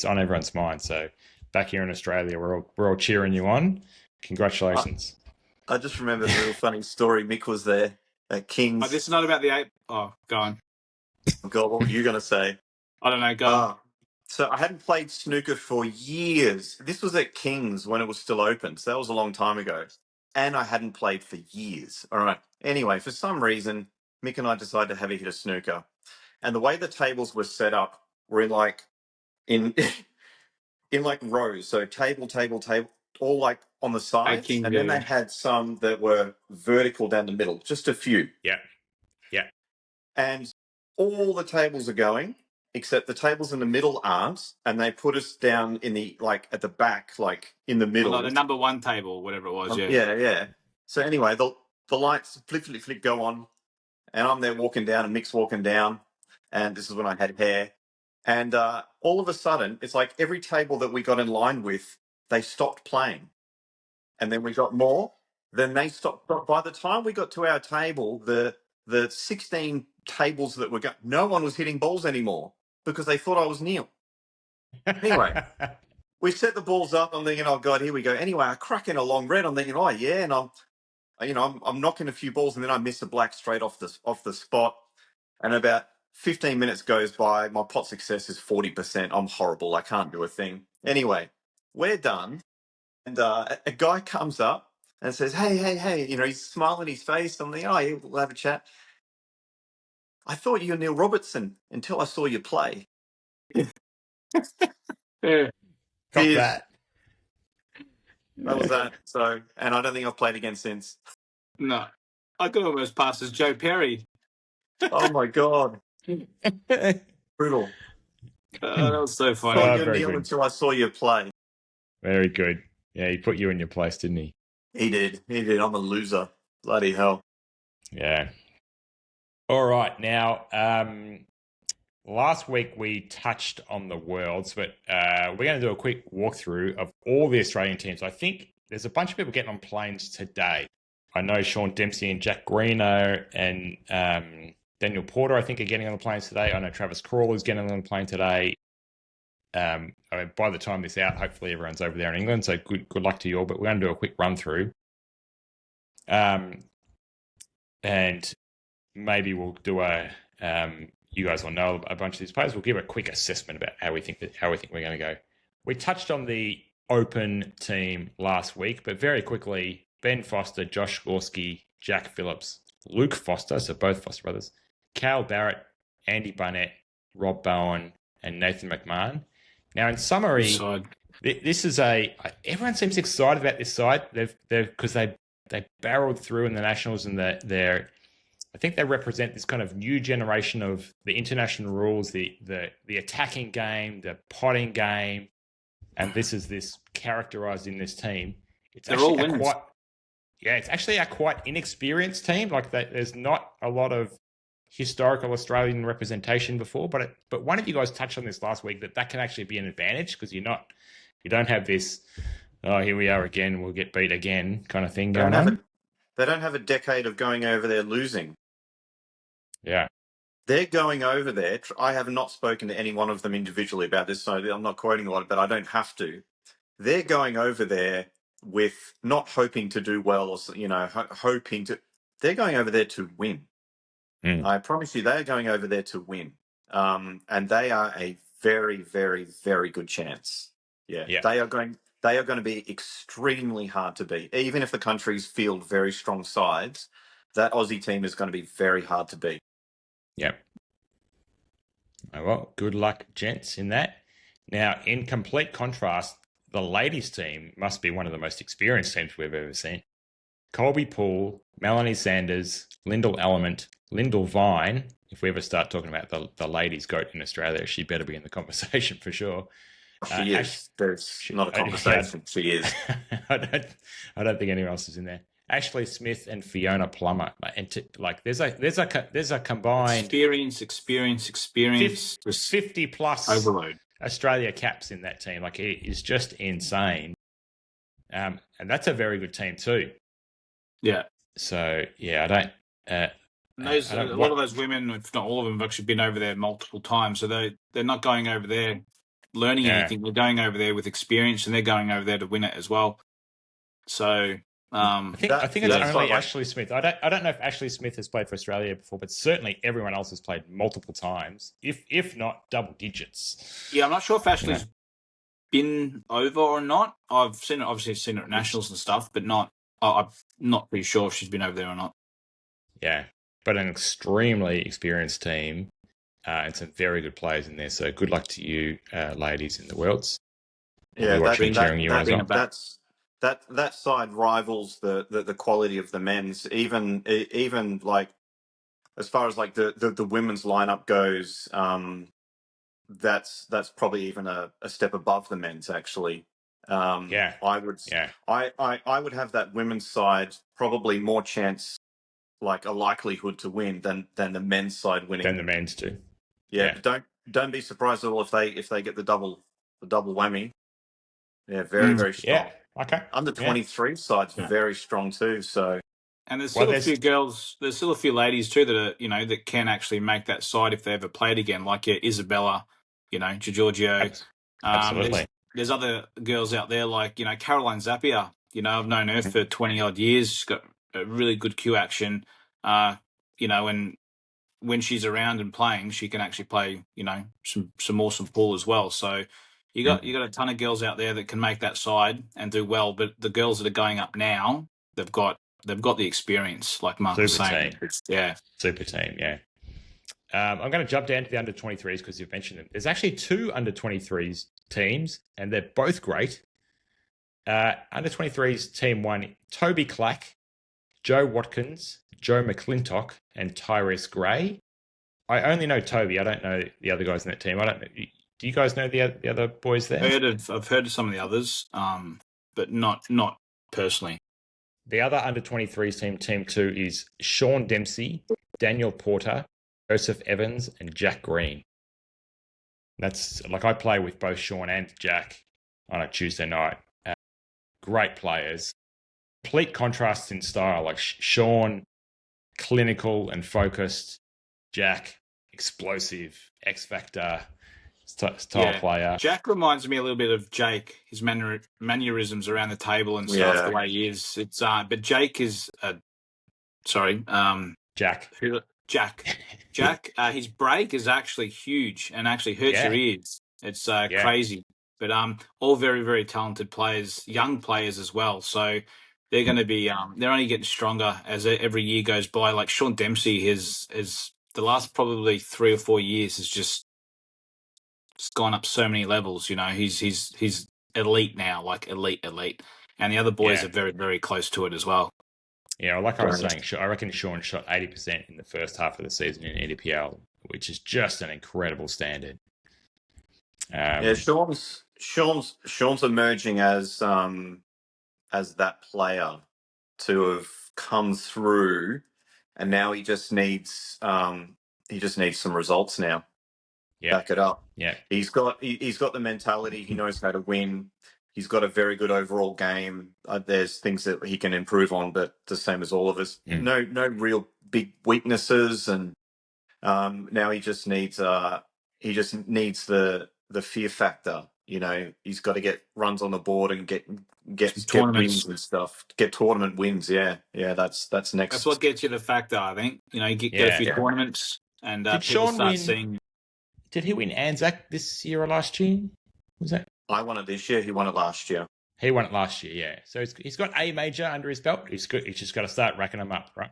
[SPEAKER 2] on everyone's mind. So back here in Australia, we're all cheering you on. Congratulations.
[SPEAKER 3] I just remember a real funny story. Mick was there at King's.
[SPEAKER 1] Oh, this is not about the 8. Oh, go on.
[SPEAKER 3] God, what were you going to say?
[SPEAKER 1] I don't know. Go on.
[SPEAKER 3] So I hadn't played snooker for years. This was at King's when it was still open. So that was a long time ago. And I hadn't played for years. All right. Anyway, for some reason, Mick and I decided to have a hit of snooker. And the way the tables were set up were in like rows. So table, all like on the sides. And then they had some that were vertical down the middle, just a few.
[SPEAKER 2] Yeah.
[SPEAKER 3] And all the tables are going, except the tables in the middle aren't. And they put us down in the, like at the back, like in the middle.
[SPEAKER 1] The number 1 table, whatever it was.
[SPEAKER 3] Yeah. So anyway, the lights flick go on. And I'm there walking down, and Mick's walking down, and this is when I had hair. And all of a sudden, it's like every table that we got in line with, they stopped playing. And then we got more. Then they stopped. By the time we got to our table, the 16 tables that were going, no one was hitting balls anymore because they thought I was Neil. Anyway, we set the balls up. I'm thinking, oh, God, here we go. Anyway, I crack in a long red. I'm thinking, oh, yeah, and I'm knocking a few balls, and then I miss a black straight off the spot. And about 15 minutes goes by. My pot success is 40%. I'm horrible. I can't do a thing. Anyway, we're done. And a guy comes up and says, hey, you know, he's smiling his face. I'm thinking, oh, yeah, we'll have a chat. I thought you were Neil Robertson until I saw you play.
[SPEAKER 1] Yeah.
[SPEAKER 2] Got that.
[SPEAKER 3] That was that. So, and I don't think I've played again since.
[SPEAKER 1] No. I could almost pass as Joe Perry.
[SPEAKER 3] Oh, my God. Brutal.
[SPEAKER 1] That was so
[SPEAKER 3] I
[SPEAKER 1] funny.
[SPEAKER 3] saw
[SPEAKER 2] Oh,
[SPEAKER 3] you,
[SPEAKER 2] very
[SPEAKER 3] Neil,
[SPEAKER 2] good.
[SPEAKER 3] until I saw you play.
[SPEAKER 2] Very good. Yeah, he put you in your place, didn't he?
[SPEAKER 3] He did. I'm a loser. Bloody hell.
[SPEAKER 2] Yeah. All right. Now, last week we touched on the Worlds, but we're going to do a quick walkthrough of all the Australian teams. I think there's a bunch of people getting on planes today. I know Sean Dempsey and Jack Greeno and Daniel Porter, I think, are getting on the planes today. I know Travis Crawley is getting on the plane today. I mean, by the time this out, hopefully everyone's over there in England. So good luck to you all. But we're going to do a quick run through, and maybe we'll do a. You guys will know a bunch of these players. We'll give a quick assessment about how we think we're going to go. We touched on the Open team last week, but very quickly, Ben Foster, Josh Gorski, Jack Phillips, Luke Foster, so both Foster brothers, Cal Barrett, Andy Barnett, Rob Bowen, and Nathan McMahon. Now, in summary, this is everyone seems excited about this side. Because they barreled through in the Nationals, and I think they represent this kind of new generation of the international rules, the attacking game, the potting game, and this characterized in this team.
[SPEAKER 1] They're all winners.
[SPEAKER 2] It's actually a quite inexperienced team. Like there's not a lot of historical Australian representation before, but one of you guys touched on this last week that can actually be an advantage because you don't have this, oh, here we are again, we'll get beat again kind of thing going on.
[SPEAKER 3] They don't have a decade of going over there losing.
[SPEAKER 2] Yeah.
[SPEAKER 3] They're going over there. I have not spoken to any one of them individually about this, so I'm not quoting a lot, but I don't have to. They're going over there with not hoping to do well or, hoping to. They're going over there to win. I promise you, they're going over there to win. And they are a very, very, very good chance. Yeah. They are going to be extremely hard to beat. Even if the countries field very strong sides, that Aussie team is going to be very hard to beat.
[SPEAKER 2] Yep. Oh, well, good luck, gents, in that. Now, in complete contrast, the ladies' team must be one of the most experienced teams we've ever seen. Colby Poole, Melanie Sanders, Lyndall Element, Lyndall Vine. If we ever start talking about the ladies' GOAT in Australia, she better be in the conversation for sure.
[SPEAKER 3] She is. There's not a conversation. She is.
[SPEAKER 2] I don't think anyone else is in there. Ashley Smith and Fiona Plummer, and there's a combined
[SPEAKER 1] experience,
[SPEAKER 2] 50 plus
[SPEAKER 1] overload
[SPEAKER 2] Australia caps in that team. Like, it is just insane, and that's a very good team too.
[SPEAKER 1] Yeah.
[SPEAKER 2] So yeah, I don't.
[SPEAKER 1] A lot of those women, if not all of them, have actually been over there multiple times. So they're not going over there learning anything. They're going over there with experience, and they're going over there to win it as well. So.
[SPEAKER 2] I think it's only Ashley Smith. I don't know if Ashley Smith has played for Australia before, but certainly everyone else has played multiple times, if not double digits.
[SPEAKER 1] Yeah, I'm not sure if Ashley's been over or not. I've seen it, obviously seen it at nationals and stuff, but I'm not pretty sure if she's been over there or not.
[SPEAKER 2] Yeah, but an extremely experienced team and some very good players in there. So good luck to you, ladies, in the Worlds.
[SPEAKER 3] Yeah, that side rivals the quality of the men's. Even like as far as like the women's lineup goes, that's probably even a step above the men's actually. I would have that women's side probably more chance, like a likelihood to win than the men's side winning.
[SPEAKER 2] Than the men's do.
[SPEAKER 3] Yeah. Don't be surprised at all if they get the double whammy. Yeah, very, very strong.
[SPEAKER 2] Yeah. Okay.
[SPEAKER 3] Under 23 side's very strong too. So,
[SPEAKER 1] and there's still a few girls. There's still a few ladies too that are that can actually make that side if they ever played again, like Isabella, Giorgio.
[SPEAKER 2] Absolutely.
[SPEAKER 1] There's other girls out there like Caroline Zapier. I've known her for 20 odd years. She's got a really good cue action. And when she's around and playing, she can actually play some awesome pool as well. So. You got a ton of girls out there that can make that side and do well, but the girls that are going up now, they've got the experience, like Mark was saying.
[SPEAKER 2] Super team, yeah. I'm going to jump down to the under 23s because you've mentioned them. There's actually two under 23s teams, and they're both great. Under 23s team one: Toby Clack, Joe Watkins, Joe McClintock, and Tyrese Gray. I only know Toby. I don't know the other guys in that team. I don't know. Do you guys know the other boys there?
[SPEAKER 1] I've heard of some of the others, but not personally.
[SPEAKER 2] The other under-23s team 2, is Sean Dempsey, Daniel Porter, Joseph Evans, and Jack Green. That's like, I play with both Sean and Jack on a Tuesday night. Great players. Complete contrasts in style. Like Sean, clinical and focused. Jack, explosive, X Factor style player.
[SPEAKER 1] Jack reminds me a little bit of Jake. His mannerisms around the table and stuff, the way he is. It's but Jake is
[SPEAKER 2] Jack.
[SPEAKER 1] Jack. His break is actually huge and actually hurts your ears. It's crazy. But all very, very talented players, young players as well. So they're going to be they're only getting stronger as every year goes by. Like Sean Dempsey is the last probably 3 or 4 years has just gone up so many levels. You know, he's elite now, like elite, and the other boys are very, very close to it as well.
[SPEAKER 2] Yeah, like I was saying, I reckon Sean shot 80% in the first half of the season in EDPL, which is just an incredible standard.
[SPEAKER 3] Sean's emerging as that player to have come through, and now he just needs some results now. Back it up.
[SPEAKER 2] Yeah,
[SPEAKER 3] he's got the mentality. He knows how to win. He's got a very good overall game. There's things that he can improve on, but the same as all of us. No real big weaknesses, and now he just needs the fear factor. You know, he's got to get runs on the board and get wins and stuff. Get tournament wins. Yeah, that's next.
[SPEAKER 1] That's what gets you the factor, I think. You know, you get a few tournaments, and
[SPEAKER 2] did
[SPEAKER 1] people
[SPEAKER 2] Sean
[SPEAKER 1] start seeing.
[SPEAKER 2] Did he win Anzac this year or last year? Was that?
[SPEAKER 3] I won it this year. He won it last year.
[SPEAKER 2] He won it last year, yeah. So he's got a major under his belt. He's just got to start racking them up, right?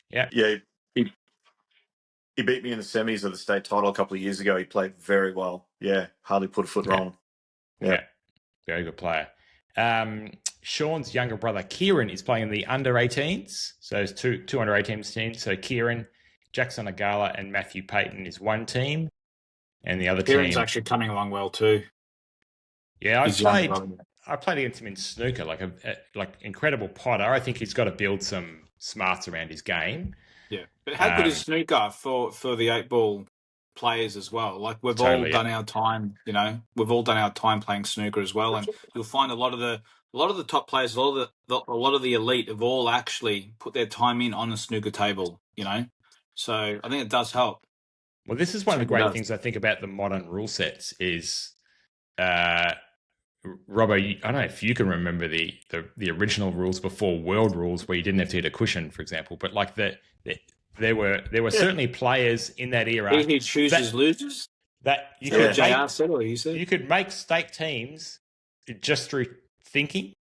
[SPEAKER 2] Yeah.
[SPEAKER 3] Yeah. He beat me in the semis of the state title a couple of years ago. He played very well. Yeah. Hardly put a foot wrong.
[SPEAKER 2] Yeah. Very good player. Sean's younger brother, Kieran, is playing in the under-18s. So there's two under-18s teams. So Kieran, Jackson Agala, and Matthew Payton is one team. And the other
[SPEAKER 1] Kieran's actually coming along well too.
[SPEAKER 2] Yeah, I played against him in snooker, like incredible potter. I think he's got to build some smarts around his game.
[SPEAKER 1] Yeah, but how good is snooker for the 8-ball players as well? Like we've all done our time, you know, we've all done our time playing snooker as well, and you'll find a lot of the top players, a lot of the elite have all actually put their time in on the snooker table, you know. So I think it does help.
[SPEAKER 2] Well, this is one of the great things I think about the modern rule sets is, Robbo, I don't know if you can remember the original rules before world rules where you didn't have to hit a cushion, for example, but like there were certainly players in that era.
[SPEAKER 1] He who chooses loses.
[SPEAKER 2] That you
[SPEAKER 1] could JR said, or he said
[SPEAKER 2] you could make state teams just through thinking.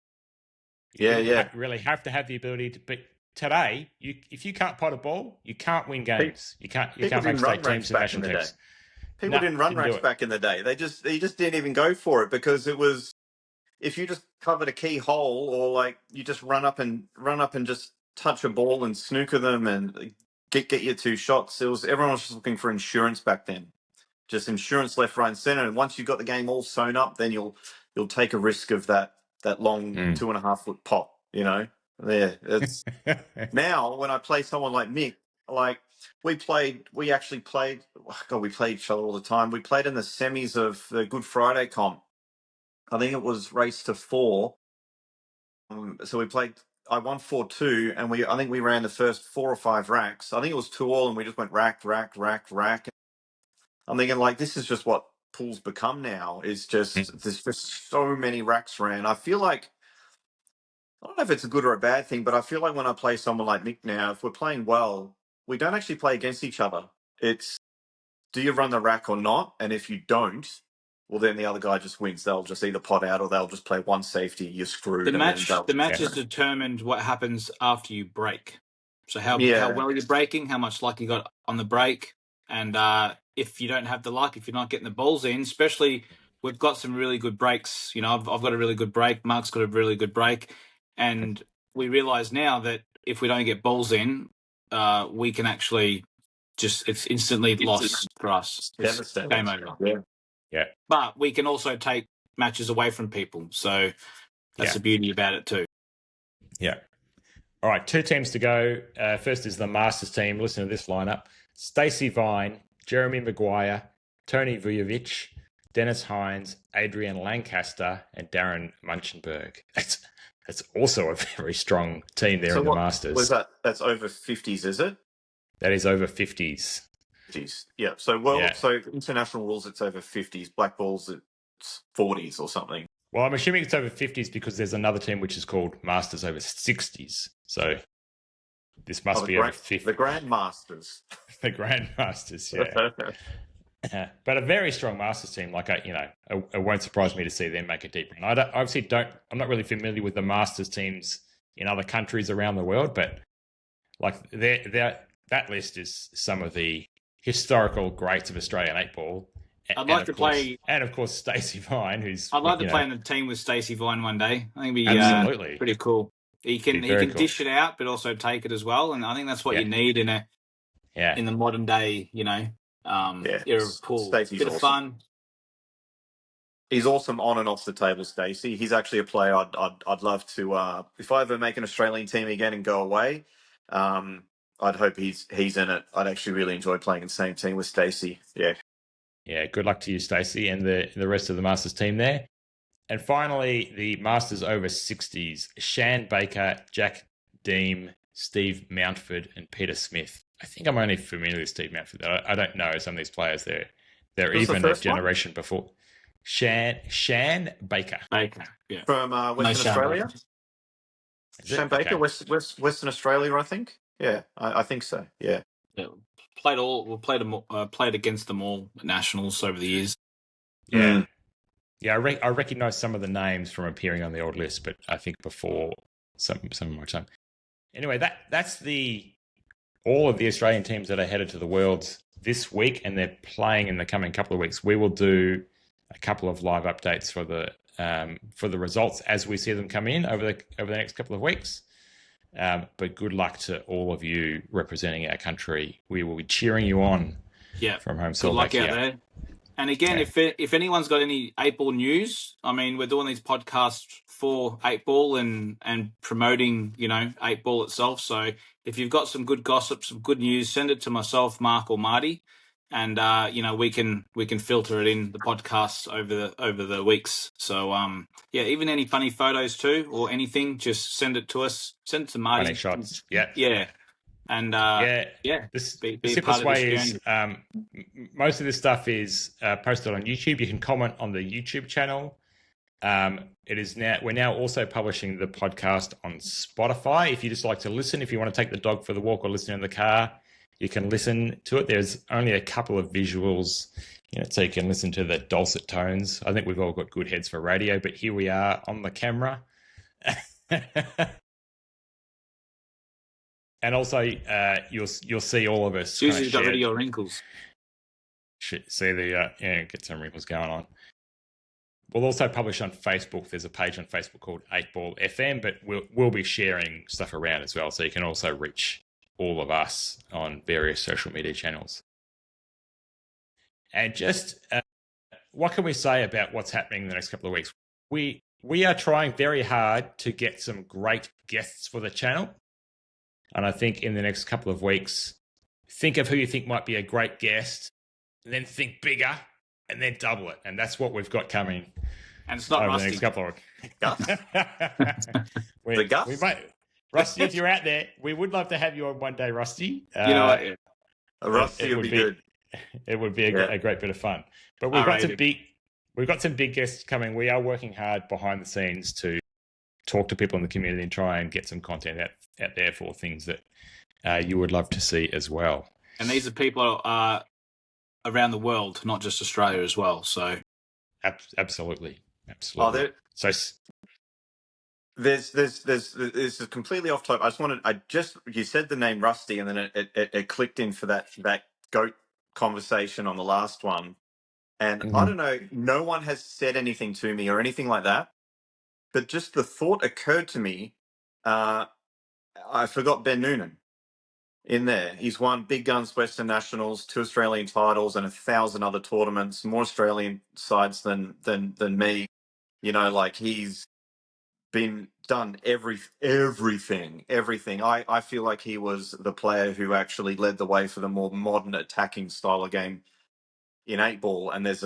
[SPEAKER 3] You
[SPEAKER 2] really have to have the ability to. But today, if you can't pot a ball, you can't win games. You can't make state teams and national teams.
[SPEAKER 3] People didn't run racks back in the day. They just didn't even go for it because it was, if you just covered a key hole or like you just run up and just touch a ball and snooker them and get your 2 shots. Everyone was just looking for insurance back then. Just insurance left, right, and center. And once you got the game all sewn up, then you'll take a risk of that long 2.5 foot pot. You know, it's now when I play someone like Mick, like we actually played. God, we played each other all the time. We played in the semis of the Good Friday comp. I think it was race to 4. So we played. I won 4-2, and I think we ran the first 4 or 5 racks. I think it was 2-all, and we just went rack. I'm thinking, like, this is just what pool's become now. Is just there's just so many racks ran. I feel like, I don't know if it's a good or a bad thing, but I feel like when I play someone like Mick now, if we're playing well, we don't actually play against each other. It's, do you run the rack or not? And if you don't, well, then the other guy just wins. They'll just either pot out or they'll just play one safety. You're screwed.
[SPEAKER 1] The match is determined what happens after you break. So how well you're breaking, how much luck you got on the break, and if you don't have the luck, if you're not getting the balls in, especially we've got some really good breaks. You know, I've got a really good break. Mark's got a really good break, and we realise now that if we don't get balls in, we can actually it's instantly lost for us. It's
[SPEAKER 3] devastating.
[SPEAKER 1] Game over.
[SPEAKER 3] Yeah.
[SPEAKER 2] Yeah.
[SPEAKER 1] But we can also take matches away from people. So that's the beauty about it too.
[SPEAKER 2] Yeah. All right, 2 teams to go. First is the Masters team. Listen to this lineup. Stacey Vine, Jeremy Maguire, Tony Vujovic, Dennis Hines, Adrian Lancaster, and Darren Munchenberg. That's also a very strong team there in the Masters.
[SPEAKER 3] Was that? That's over 50s, is it?
[SPEAKER 2] That is over 50s.
[SPEAKER 3] Yeah. So so international rules, it's over 50s. Black balls, it's 40s or something.
[SPEAKER 2] Well, I'm assuming it's over 50s because there's another team which is called Masters over 60s. So this must be over 50.
[SPEAKER 3] The Grandmasters.
[SPEAKER 2] The Grandmasters, yeah. But a very strong Masters team. Like, it won't surprise me to see them make a deep run. I'm not really familiar with the Masters teams in other countries around the world, but like that list is some of the historical greats of Australian 8-ball.
[SPEAKER 1] I'd like to play,
[SPEAKER 2] and of course Stacey Vine, who's.
[SPEAKER 1] I'd like to play in a team with Stacey Vine one day. I think it'd be pretty cool. He can dish it out, but also take it as well, and I think that's what you need in the modern day, era of pool.
[SPEAKER 3] Stacey's
[SPEAKER 1] bit of fun.
[SPEAKER 3] He's awesome on and off the table, Stacey. He's actually a player I'd love to. If I ever make an Australian team again and go away, I'd hope he's in it. I'd actually really enjoy playing in the same team with Stacey. Yeah.
[SPEAKER 2] Yeah, good luck to you, Stacey, and the rest of the Masters team there. And finally, the Masters over 60s, Shan Baker, Jack Deem, Steve Mountford, and Peter Smith. I think I'm only familiar with Steve Mountford. I don't know some of these players. They're even a generation before. Shan Baker.
[SPEAKER 1] Yeah.
[SPEAKER 3] From Western Australia? Shan Baker, okay. Western Australia, I think. Yeah, I think so, yeah.
[SPEAKER 1] Played against them all at nationals over the years.
[SPEAKER 2] Yeah, I recognise some of the names from appearing on the old list, but I think before some of my time. Anyway, that's all of the Australian teams that are headed to the Worlds this week, and they're playing in the coming couple of weeks. We will do a couple of live updates for the results as we see them come in over the next couple of weeks. But good luck to all of you representing our country. We will be cheering you on from home.
[SPEAKER 1] Good luck out there. And again, if anyone's got any 8-ball news, I mean, we're doing these podcasts for 8-ball and promoting, 8-ball itself. So if you've got some good gossip, some good news, send it to myself, Mark, or Marty, and we can filter it in the podcasts over the weeks. So even any funny photos too or anything, just send it to us. Send it to Marty.
[SPEAKER 2] Funny shots. Yeah.
[SPEAKER 1] And
[SPEAKER 2] the simplest way is most of this stuff is posted on YouTube. You can comment on the YouTube channel. We're now also publishing the podcast on Spotify. If you just like to listen, if you want to take the dog for the walk or listen in the car, you can listen to it. There's only a couple of visuals, so you can listen to the dulcet tones. I think we've all got good heads for radio, but here we are on the camera. And also, you'll see all of us.
[SPEAKER 1] Susie's got rid of your wrinkles.
[SPEAKER 2] See get some wrinkles going on. We'll also publish on Facebook. There's a page on Facebook called 8-Ball FM, but we'll be sharing stuff around as well, so you can also reach all of us on various social media channels. And just what can we say about what's happening in the next couple of weeks? We are trying very hard to get some great guests for the channel. And I think in the next couple of weeks, think of who you think might be a great guest, and then think bigger, and then double it. And that's what we've got coming.
[SPEAKER 1] And it's not
[SPEAKER 2] over
[SPEAKER 1] Rusty.
[SPEAKER 2] The next couple of
[SPEAKER 3] The Gus?
[SPEAKER 2] We might, Rusty, if you're out there, we would love to have you on one day, Rusty.
[SPEAKER 3] Rusty would be good.
[SPEAKER 2] It would be a great bit of fun. But we've got some big guests coming. We are working hard behind the scenes to talk to people in the community and try and get some content out there for things that you would love to see as well.
[SPEAKER 1] And these are people around the world, not just Australia as well. So
[SPEAKER 2] absolutely.
[SPEAKER 3] Oh, there's completely off topic. You said the name Rusty, and then it clicked in for that goat conversation on the last one. And I don't know, no one has said anything to me or anything like that. But just the thought occurred to me, I forgot Ben Nunan. in there. He's won Big Guns Western Nationals, 2 Australian titles, and 1,000 other tournaments. More Australian sides than me. You know, like he's done everything. I feel like he was the player who actually led the way for the more modern attacking style of game in 8-ball. And there's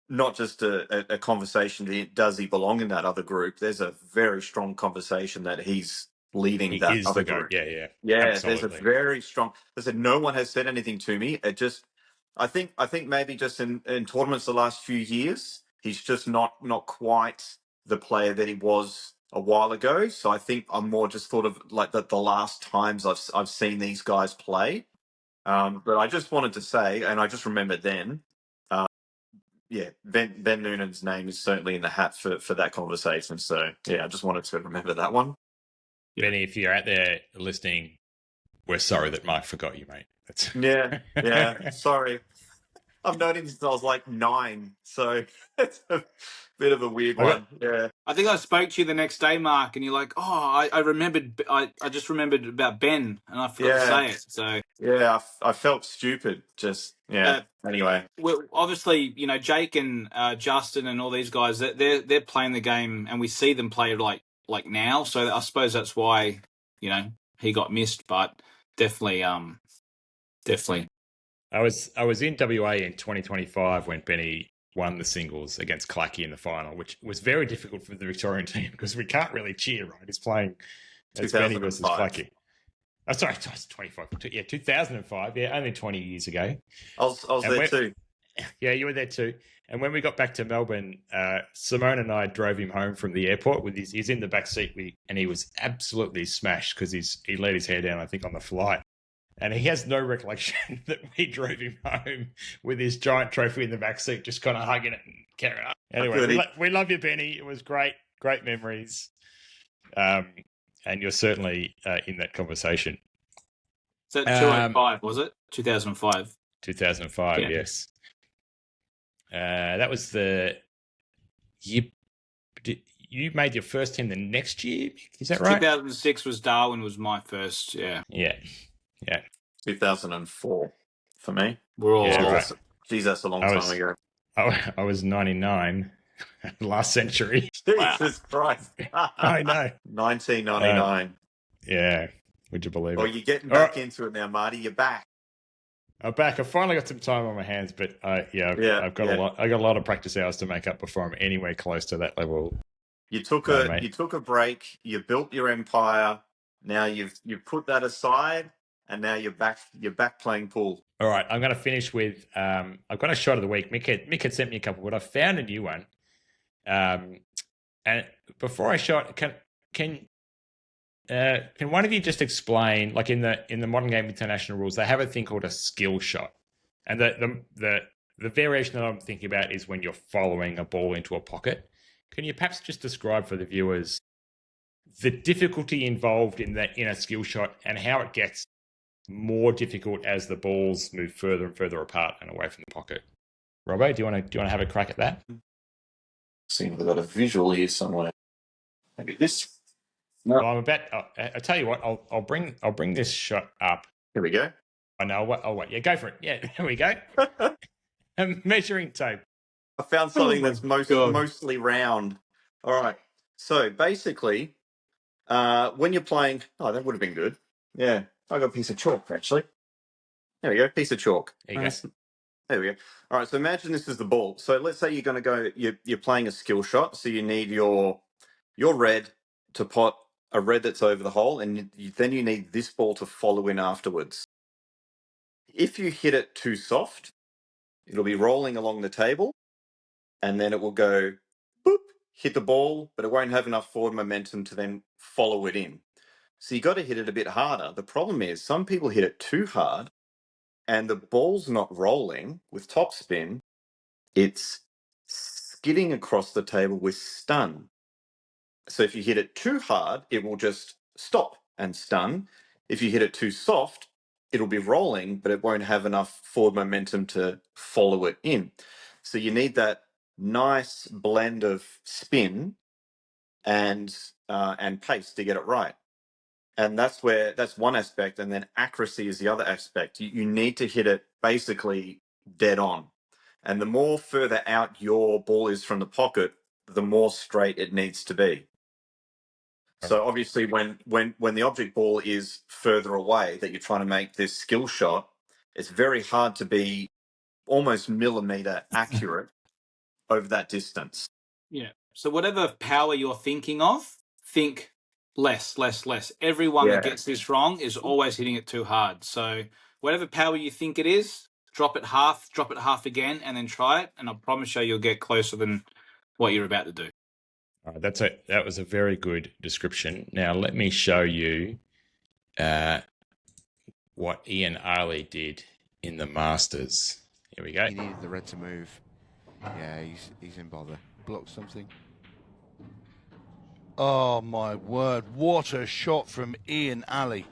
[SPEAKER 3] not just a conversation, does he belong in that other group? There's a very strong conversation that he's leading that other group.
[SPEAKER 2] Yeah,
[SPEAKER 3] There's a very strong. I said no one has said anything to me. It just, I think maybe just in tournaments the last few years, he's just not quite the player that he was a while ago. So I think I'm more just thought of like the last times I've seen these guys play. But I just wanted to say, and I just remembered then, Ben Nunan's name is certainly in the hat for that conversation. So yeah, I just wanted to remember that one.
[SPEAKER 2] Benny, if you're out there listening, we're sorry that Mike forgot you, mate.
[SPEAKER 3] Yeah. Sorry. I've known him since I was like 9, so it's a bit of a weird one. Yeah.
[SPEAKER 1] I think I spoke to you the next day, Mark, and you're like, "Oh, I remembered. I just remembered about Ben, and I forgot to say it." So
[SPEAKER 3] yeah, I felt stupid. Just anyway,
[SPEAKER 1] well, obviously, you know, Jake and Justin and all these guys, they're playing the game, and we see them play like now. So I suppose that's why, you know, he got missed. But definitely.
[SPEAKER 2] I was in WA in 2025 when Benny won the singles against Clacky in the final, which was very difficult for the Victorian team because we can't really cheer, right? He's playing as Benny versus Clacky. Oh, sorry, 25. Yeah, 2005. Yeah, only 20 years ago.
[SPEAKER 3] I was there too.
[SPEAKER 2] Yeah, you were there too. And when we got back to Melbourne, Simone and I drove him home from the airport with he's in the back seat, and he was absolutely smashed because he let his hair down, I think, on the flight. And he has no recollection that we drove him home with his giant trophy in the back seat, just kind of hugging it and carrying up. Anyway, we love you, Benny. It was great memories. And you're certainly in that conversation.
[SPEAKER 1] So 2005, was it? 2005.
[SPEAKER 2] 2005, yeah. Yes. That was the year. You made your first team the next year? Is that right?
[SPEAKER 1] 2006 was Darwin, was my first, yeah.
[SPEAKER 2] Yeah.
[SPEAKER 3] 2004 for me.
[SPEAKER 1] We're all
[SPEAKER 2] right.
[SPEAKER 3] Geez, that's a long time ago.
[SPEAKER 2] I was 99 last century.
[SPEAKER 3] Jesus Christ.
[SPEAKER 2] I know.
[SPEAKER 3] 1999.
[SPEAKER 2] Yeah. Would you believe it?
[SPEAKER 3] Well, you're getting back into it now, Marty. You're back.
[SPEAKER 2] I'm back. I finally got some time on my hands, but I've got a lot. I got a lot of practice hours to make up before I'm anywhere close to that level.
[SPEAKER 3] You took a break. You built your empire. Now you've put that aside, and now you're back. You're back playing pool.
[SPEAKER 2] All right, I'm going to finish with. I've got a shot of the week. Mick had sent me a couple, but I found a new one. And before I shot, can one of you just explain, like in the modern game international rules, they have a thing called a skill shot, and the variation that I'm thinking about is when you're following a ball into a pocket. Can you perhaps just describe for the viewers the difficulty involved in a skill shot and how it gets more difficult as the balls move further and further apart and away from the pocket? Robbo, do you want to have a crack at that?
[SPEAKER 3] Seems we've got a visual here somewhere. Maybe this.
[SPEAKER 2] No. Well, I tell you what. I'll bring this shot up.
[SPEAKER 3] Here we go.
[SPEAKER 2] I know. I'll wait. Yeah, go for it. Yeah, here we go. A measuring tape.
[SPEAKER 3] I found something that's mostly round. All right. So basically, when you're playing, that would have been good. Yeah, I got a piece of chalk actually. There we go. Piece of chalk.
[SPEAKER 2] There you go.
[SPEAKER 3] There we go. All right. So imagine this is the ball. So let's say you're going to go. You're playing a skill shot. So you need your red to pot a red that's over the hole, and then you need this ball to follow in afterwards. If you hit it too soft, it'll be rolling along the table, and then it will go boop, hit the ball, but it won't have enough forward momentum to then follow it in. So you got to hit it a bit harder. The problem is some people hit it too hard, and the ball's not rolling with topspin. It's skidding across the table with stun. So if you hit it too hard, it will just stop and stun. If you hit it too soft, it'll be rolling, but it won't have enough forward momentum to follow it in. So you need that nice blend of spin and pace to get it right. And that's one aspect. And then accuracy is the other aspect. You need to hit it basically dead on. And the more further out your ball is from the pocket, the more straight it needs to be. So obviously when the object ball is further away that you're trying to make this skill shot, it's very hard to be almost millimeter accurate over that distance.
[SPEAKER 1] Yeah. So whatever power you're thinking of, think less. Everyone that gets this wrong is always hitting it too hard. So whatever power you think it is, drop it half again, and then try it. And I promise you'll get closer than what you're about to do.
[SPEAKER 2] That was a very good description. Now let me show you what Ian Ali did in the Masters. Here we go.
[SPEAKER 4] He needed the red to move. Yeah, he's in bother. Blocked something.
[SPEAKER 5] Oh my word! What a shot from Ian Ali.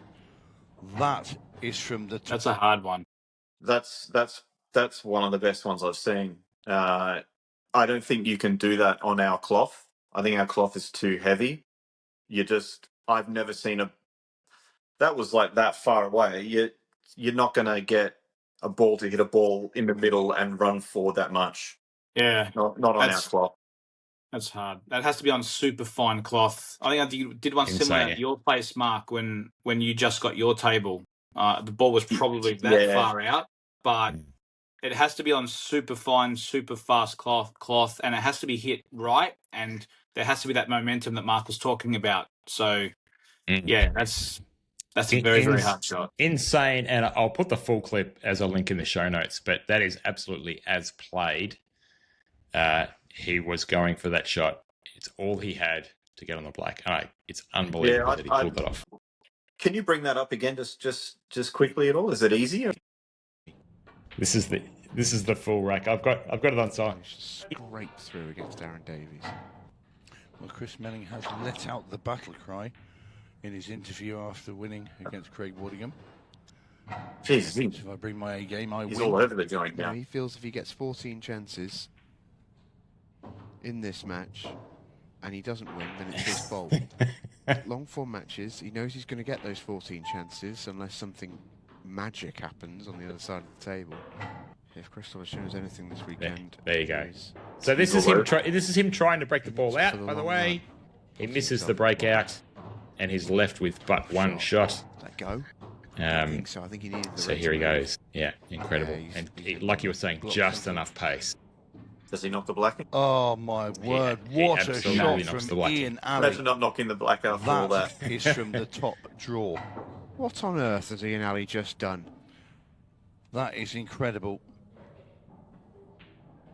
[SPEAKER 5] That is from the top.
[SPEAKER 1] That's a hard one.
[SPEAKER 3] That's one of the best ones I've seen. I don't think you can do that on our cloth. I think our cloth is too heavy. I've never seen that was like that far away. You're not going to get a ball to hit a ball in the middle and run forward that much.
[SPEAKER 1] Yeah.
[SPEAKER 3] Not on our cloth.
[SPEAKER 1] That's hard. That has to be on super fine cloth. I think you did one similar at your place, Mark, when you just got your table. The ball was probably that far out, but it has to be on super fine, super fast cloth, and it has to be hit right, and there has to be that momentum that Mark was talking about. So, yeah, that's a very, very hard shot.
[SPEAKER 2] Insane, and I'll put the full clip as a link in the show notes, but that is absolutely as played. He was going for that shot. It's all he had to get on the black. It's unbelievable that he pulled that off.
[SPEAKER 3] Can you bring that up again, just quickly at all? Is it easy?
[SPEAKER 2] This is the full rack. I've got it on side.
[SPEAKER 4] Scrape through against Darren Davies.
[SPEAKER 5] Well, Chris Melling has let out the battle cry in his interview after winning against Craig Woodingham.
[SPEAKER 3] Jesus,
[SPEAKER 5] if I bring my A game, I
[SPEAKER 3] he's
[SPEAKER 5] win.
[SPEAKER 3] all over the joint now.
[SPEAKER 4] He feels if he gets 14 chances in this match and he doesn't win, then it's his fault. Long form matches, he knows he's going to get those 14 chances unless something magic happens on the other side of the table. If Crystal has shown us anything this weekend,
[SPEAKER 2] there you go. So this is him. This is him trying to break the ball out. By the way, he misses the breakout, and he's left with but one shot.
[SPEAKER 4] Let go. I think so. I think he needed the
[SPEAKER 2] so here he goes. Yeah, incredible. And like you were saying, just enough pace.
[SPEAKER 3] Does he knock the black in?
[SPEAKER 5] Oh my word! What a shot from Ian Ali.
[SPEAKER 3] Imagine not knocking the black after all that.
[SPEAKER 5] Is from the top draw.
[SPEAKER 4] What on earth has Ian Ali just done?
[SPEAKER 5] That is incredible.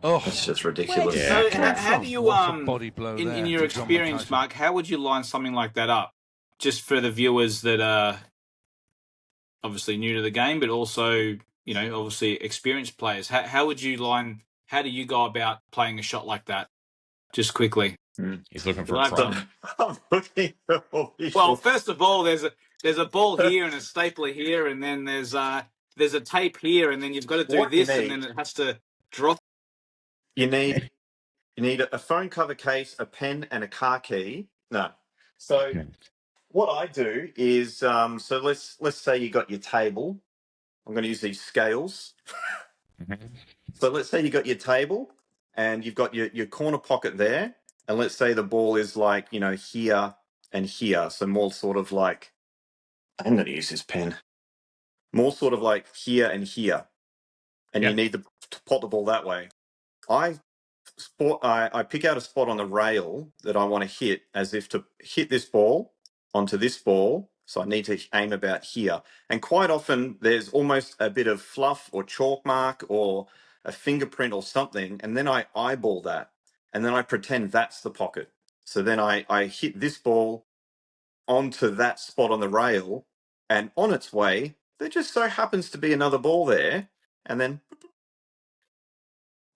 [SPEAKER 5] Oh,
[SPEAKER 3] it's just ridiculous.
[SPEAKER 1] So how do you
[SPEAKER 5] body blow
[SPEAKER 1] in your experience, Mark? How would you line something like that up? Just for the viewers that are obviously new to the game, but also obviously experienced players. How would you line? How do you go about playing a shot like that? Just quickly.
[SPEAKER 2] He's looking for a prime.
[SPEAKER 3] I'm looking for
[SPEAKER 1] Well, first of all, there's a ball here and a stapler here, and then there's a tape here, and then you've got to do this, and then it has to drop.
[SPEAKER 3] You need a phone cover case, a pen, and a car key. No. So what I do is so let's say you got your table. I'm going to use these scales. So let's say you got your table and you've got your corner pocket there, and let's say the ball is like here and here, so more sort of like I'm going to use this pen. More sort of like here and here, and you need to pot the ball that way. I pick out a spot on the rail that I want to hit, as if to hit this ball onto this ball. So I need to aim about here. And quite often there's almost a bit of fluff or chalk mark or a fingerprint or something. And then I eyeball that. And then I pretend that's the pocket. So then I hit this ball onto that spot on the rail, and on its way, there just so happens to be another ball there. And then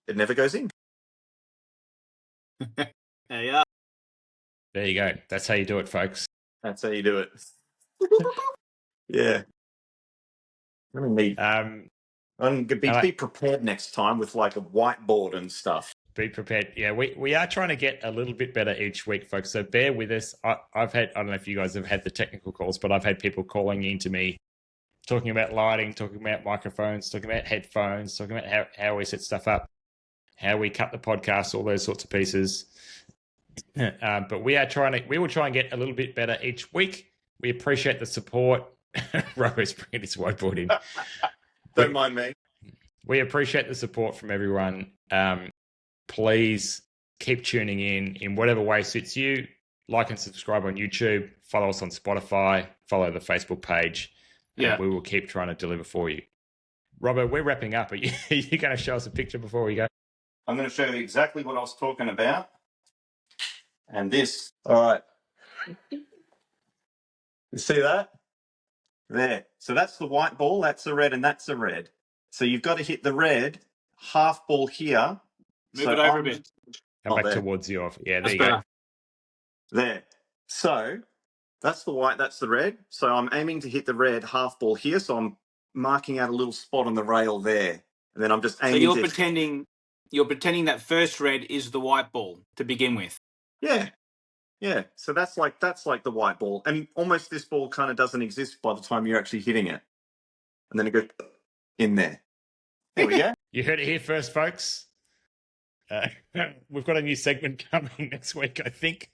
[SPEAKER 3] it never goes in.
[SPEAKER 1] There you are.
[SPEAKER 2] There you go. That's how you do it, folks.
[SPEAKER 3] That's how you do it. Yeah. I'm gonna be prepared next time with like a whiteboard and stuff.
[SPEAKER 2] Be prepared. Yeah, we are trying to get a little bit better each week, folks. So bear with us. I don't know if you guys have had the technical calls, but I've had people calling in to me, talking about lighting, talking about microphones, talking about headphones, talking about how we set stuff up, how we cut the podcast, all those sorts of pieces. But we will try and get a little bit better each week. We appreciate the support. Robo's bringing his whiteboard in.
[SPEAKER 3] Don't mind me.
[SPEAKER 2] We appreciate the support from everyone. Please keep tuning in whatever way suits you. Like and subscribe on YouTube. Follow us on Spotify. Follow the Facebook page. Yeah, we will keep trying to deliver for you. Robert, we're wrapping up. Are you going to show us a picture before we go?
[SPEAKER 3] I'm going to show you exactly what I was talking about. And this. All right. You see that? There. So that's the white ball. That's the red, and that's the red. So you've got to hit the red half ball here.
[SPEAKER 1] Move it over a bit.
[SPEAKER 2] Come back towards you. Yeah, there you go.
[SPEAKER 3] There. So that's the white, that's the red. So I'm aiming to hit the red half ball here. So I'm marking out a little spot on the rail there. And then I'm just aiming.
[SPEAKER 1] So you're pretending that first red is the white ball to begin with.
[SPEAKER 3] Yeah. Yeah. So that's like the white ball. And almost this ball kind of doesn't exist by the time you're actually hitting it. And then it goes in there. There we go.
[SPEAKER 2] You heard it here first, folks. We've got a new segment coming next week, I think.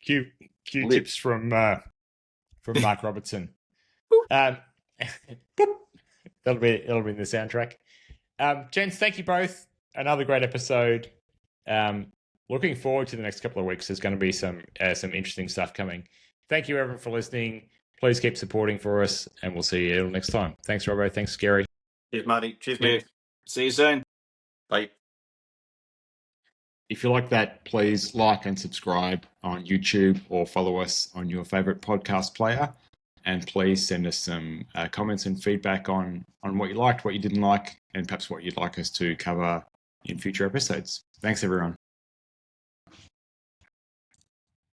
[SPEAKER 2] Q tips from Marc Robertson. That'll be in the soundtrack. Gents, thank you both. Another great episode. Looking forward to the next couple of weeks. There's going to be some interesting stuff coming. Thank you, everyone, for listening. Please keep supporting for us, and we'll see you next time. Thanks, Robbo. Thanks, Scerri.
[SPEAKER 3] Cheers, Marty. Cheers, Nick.
[SPEAKER 1] See you soon.
[SPEAKER 3] Bye.
[SPEAKER 2] If you like that, please like and subscribe on YouTube or follow us on your favorite podcast player. And please send us some comments and feedback on what you liked, what you didn't like, and perhaps what you'd like us to cover in future episodes. Thanks, everyone.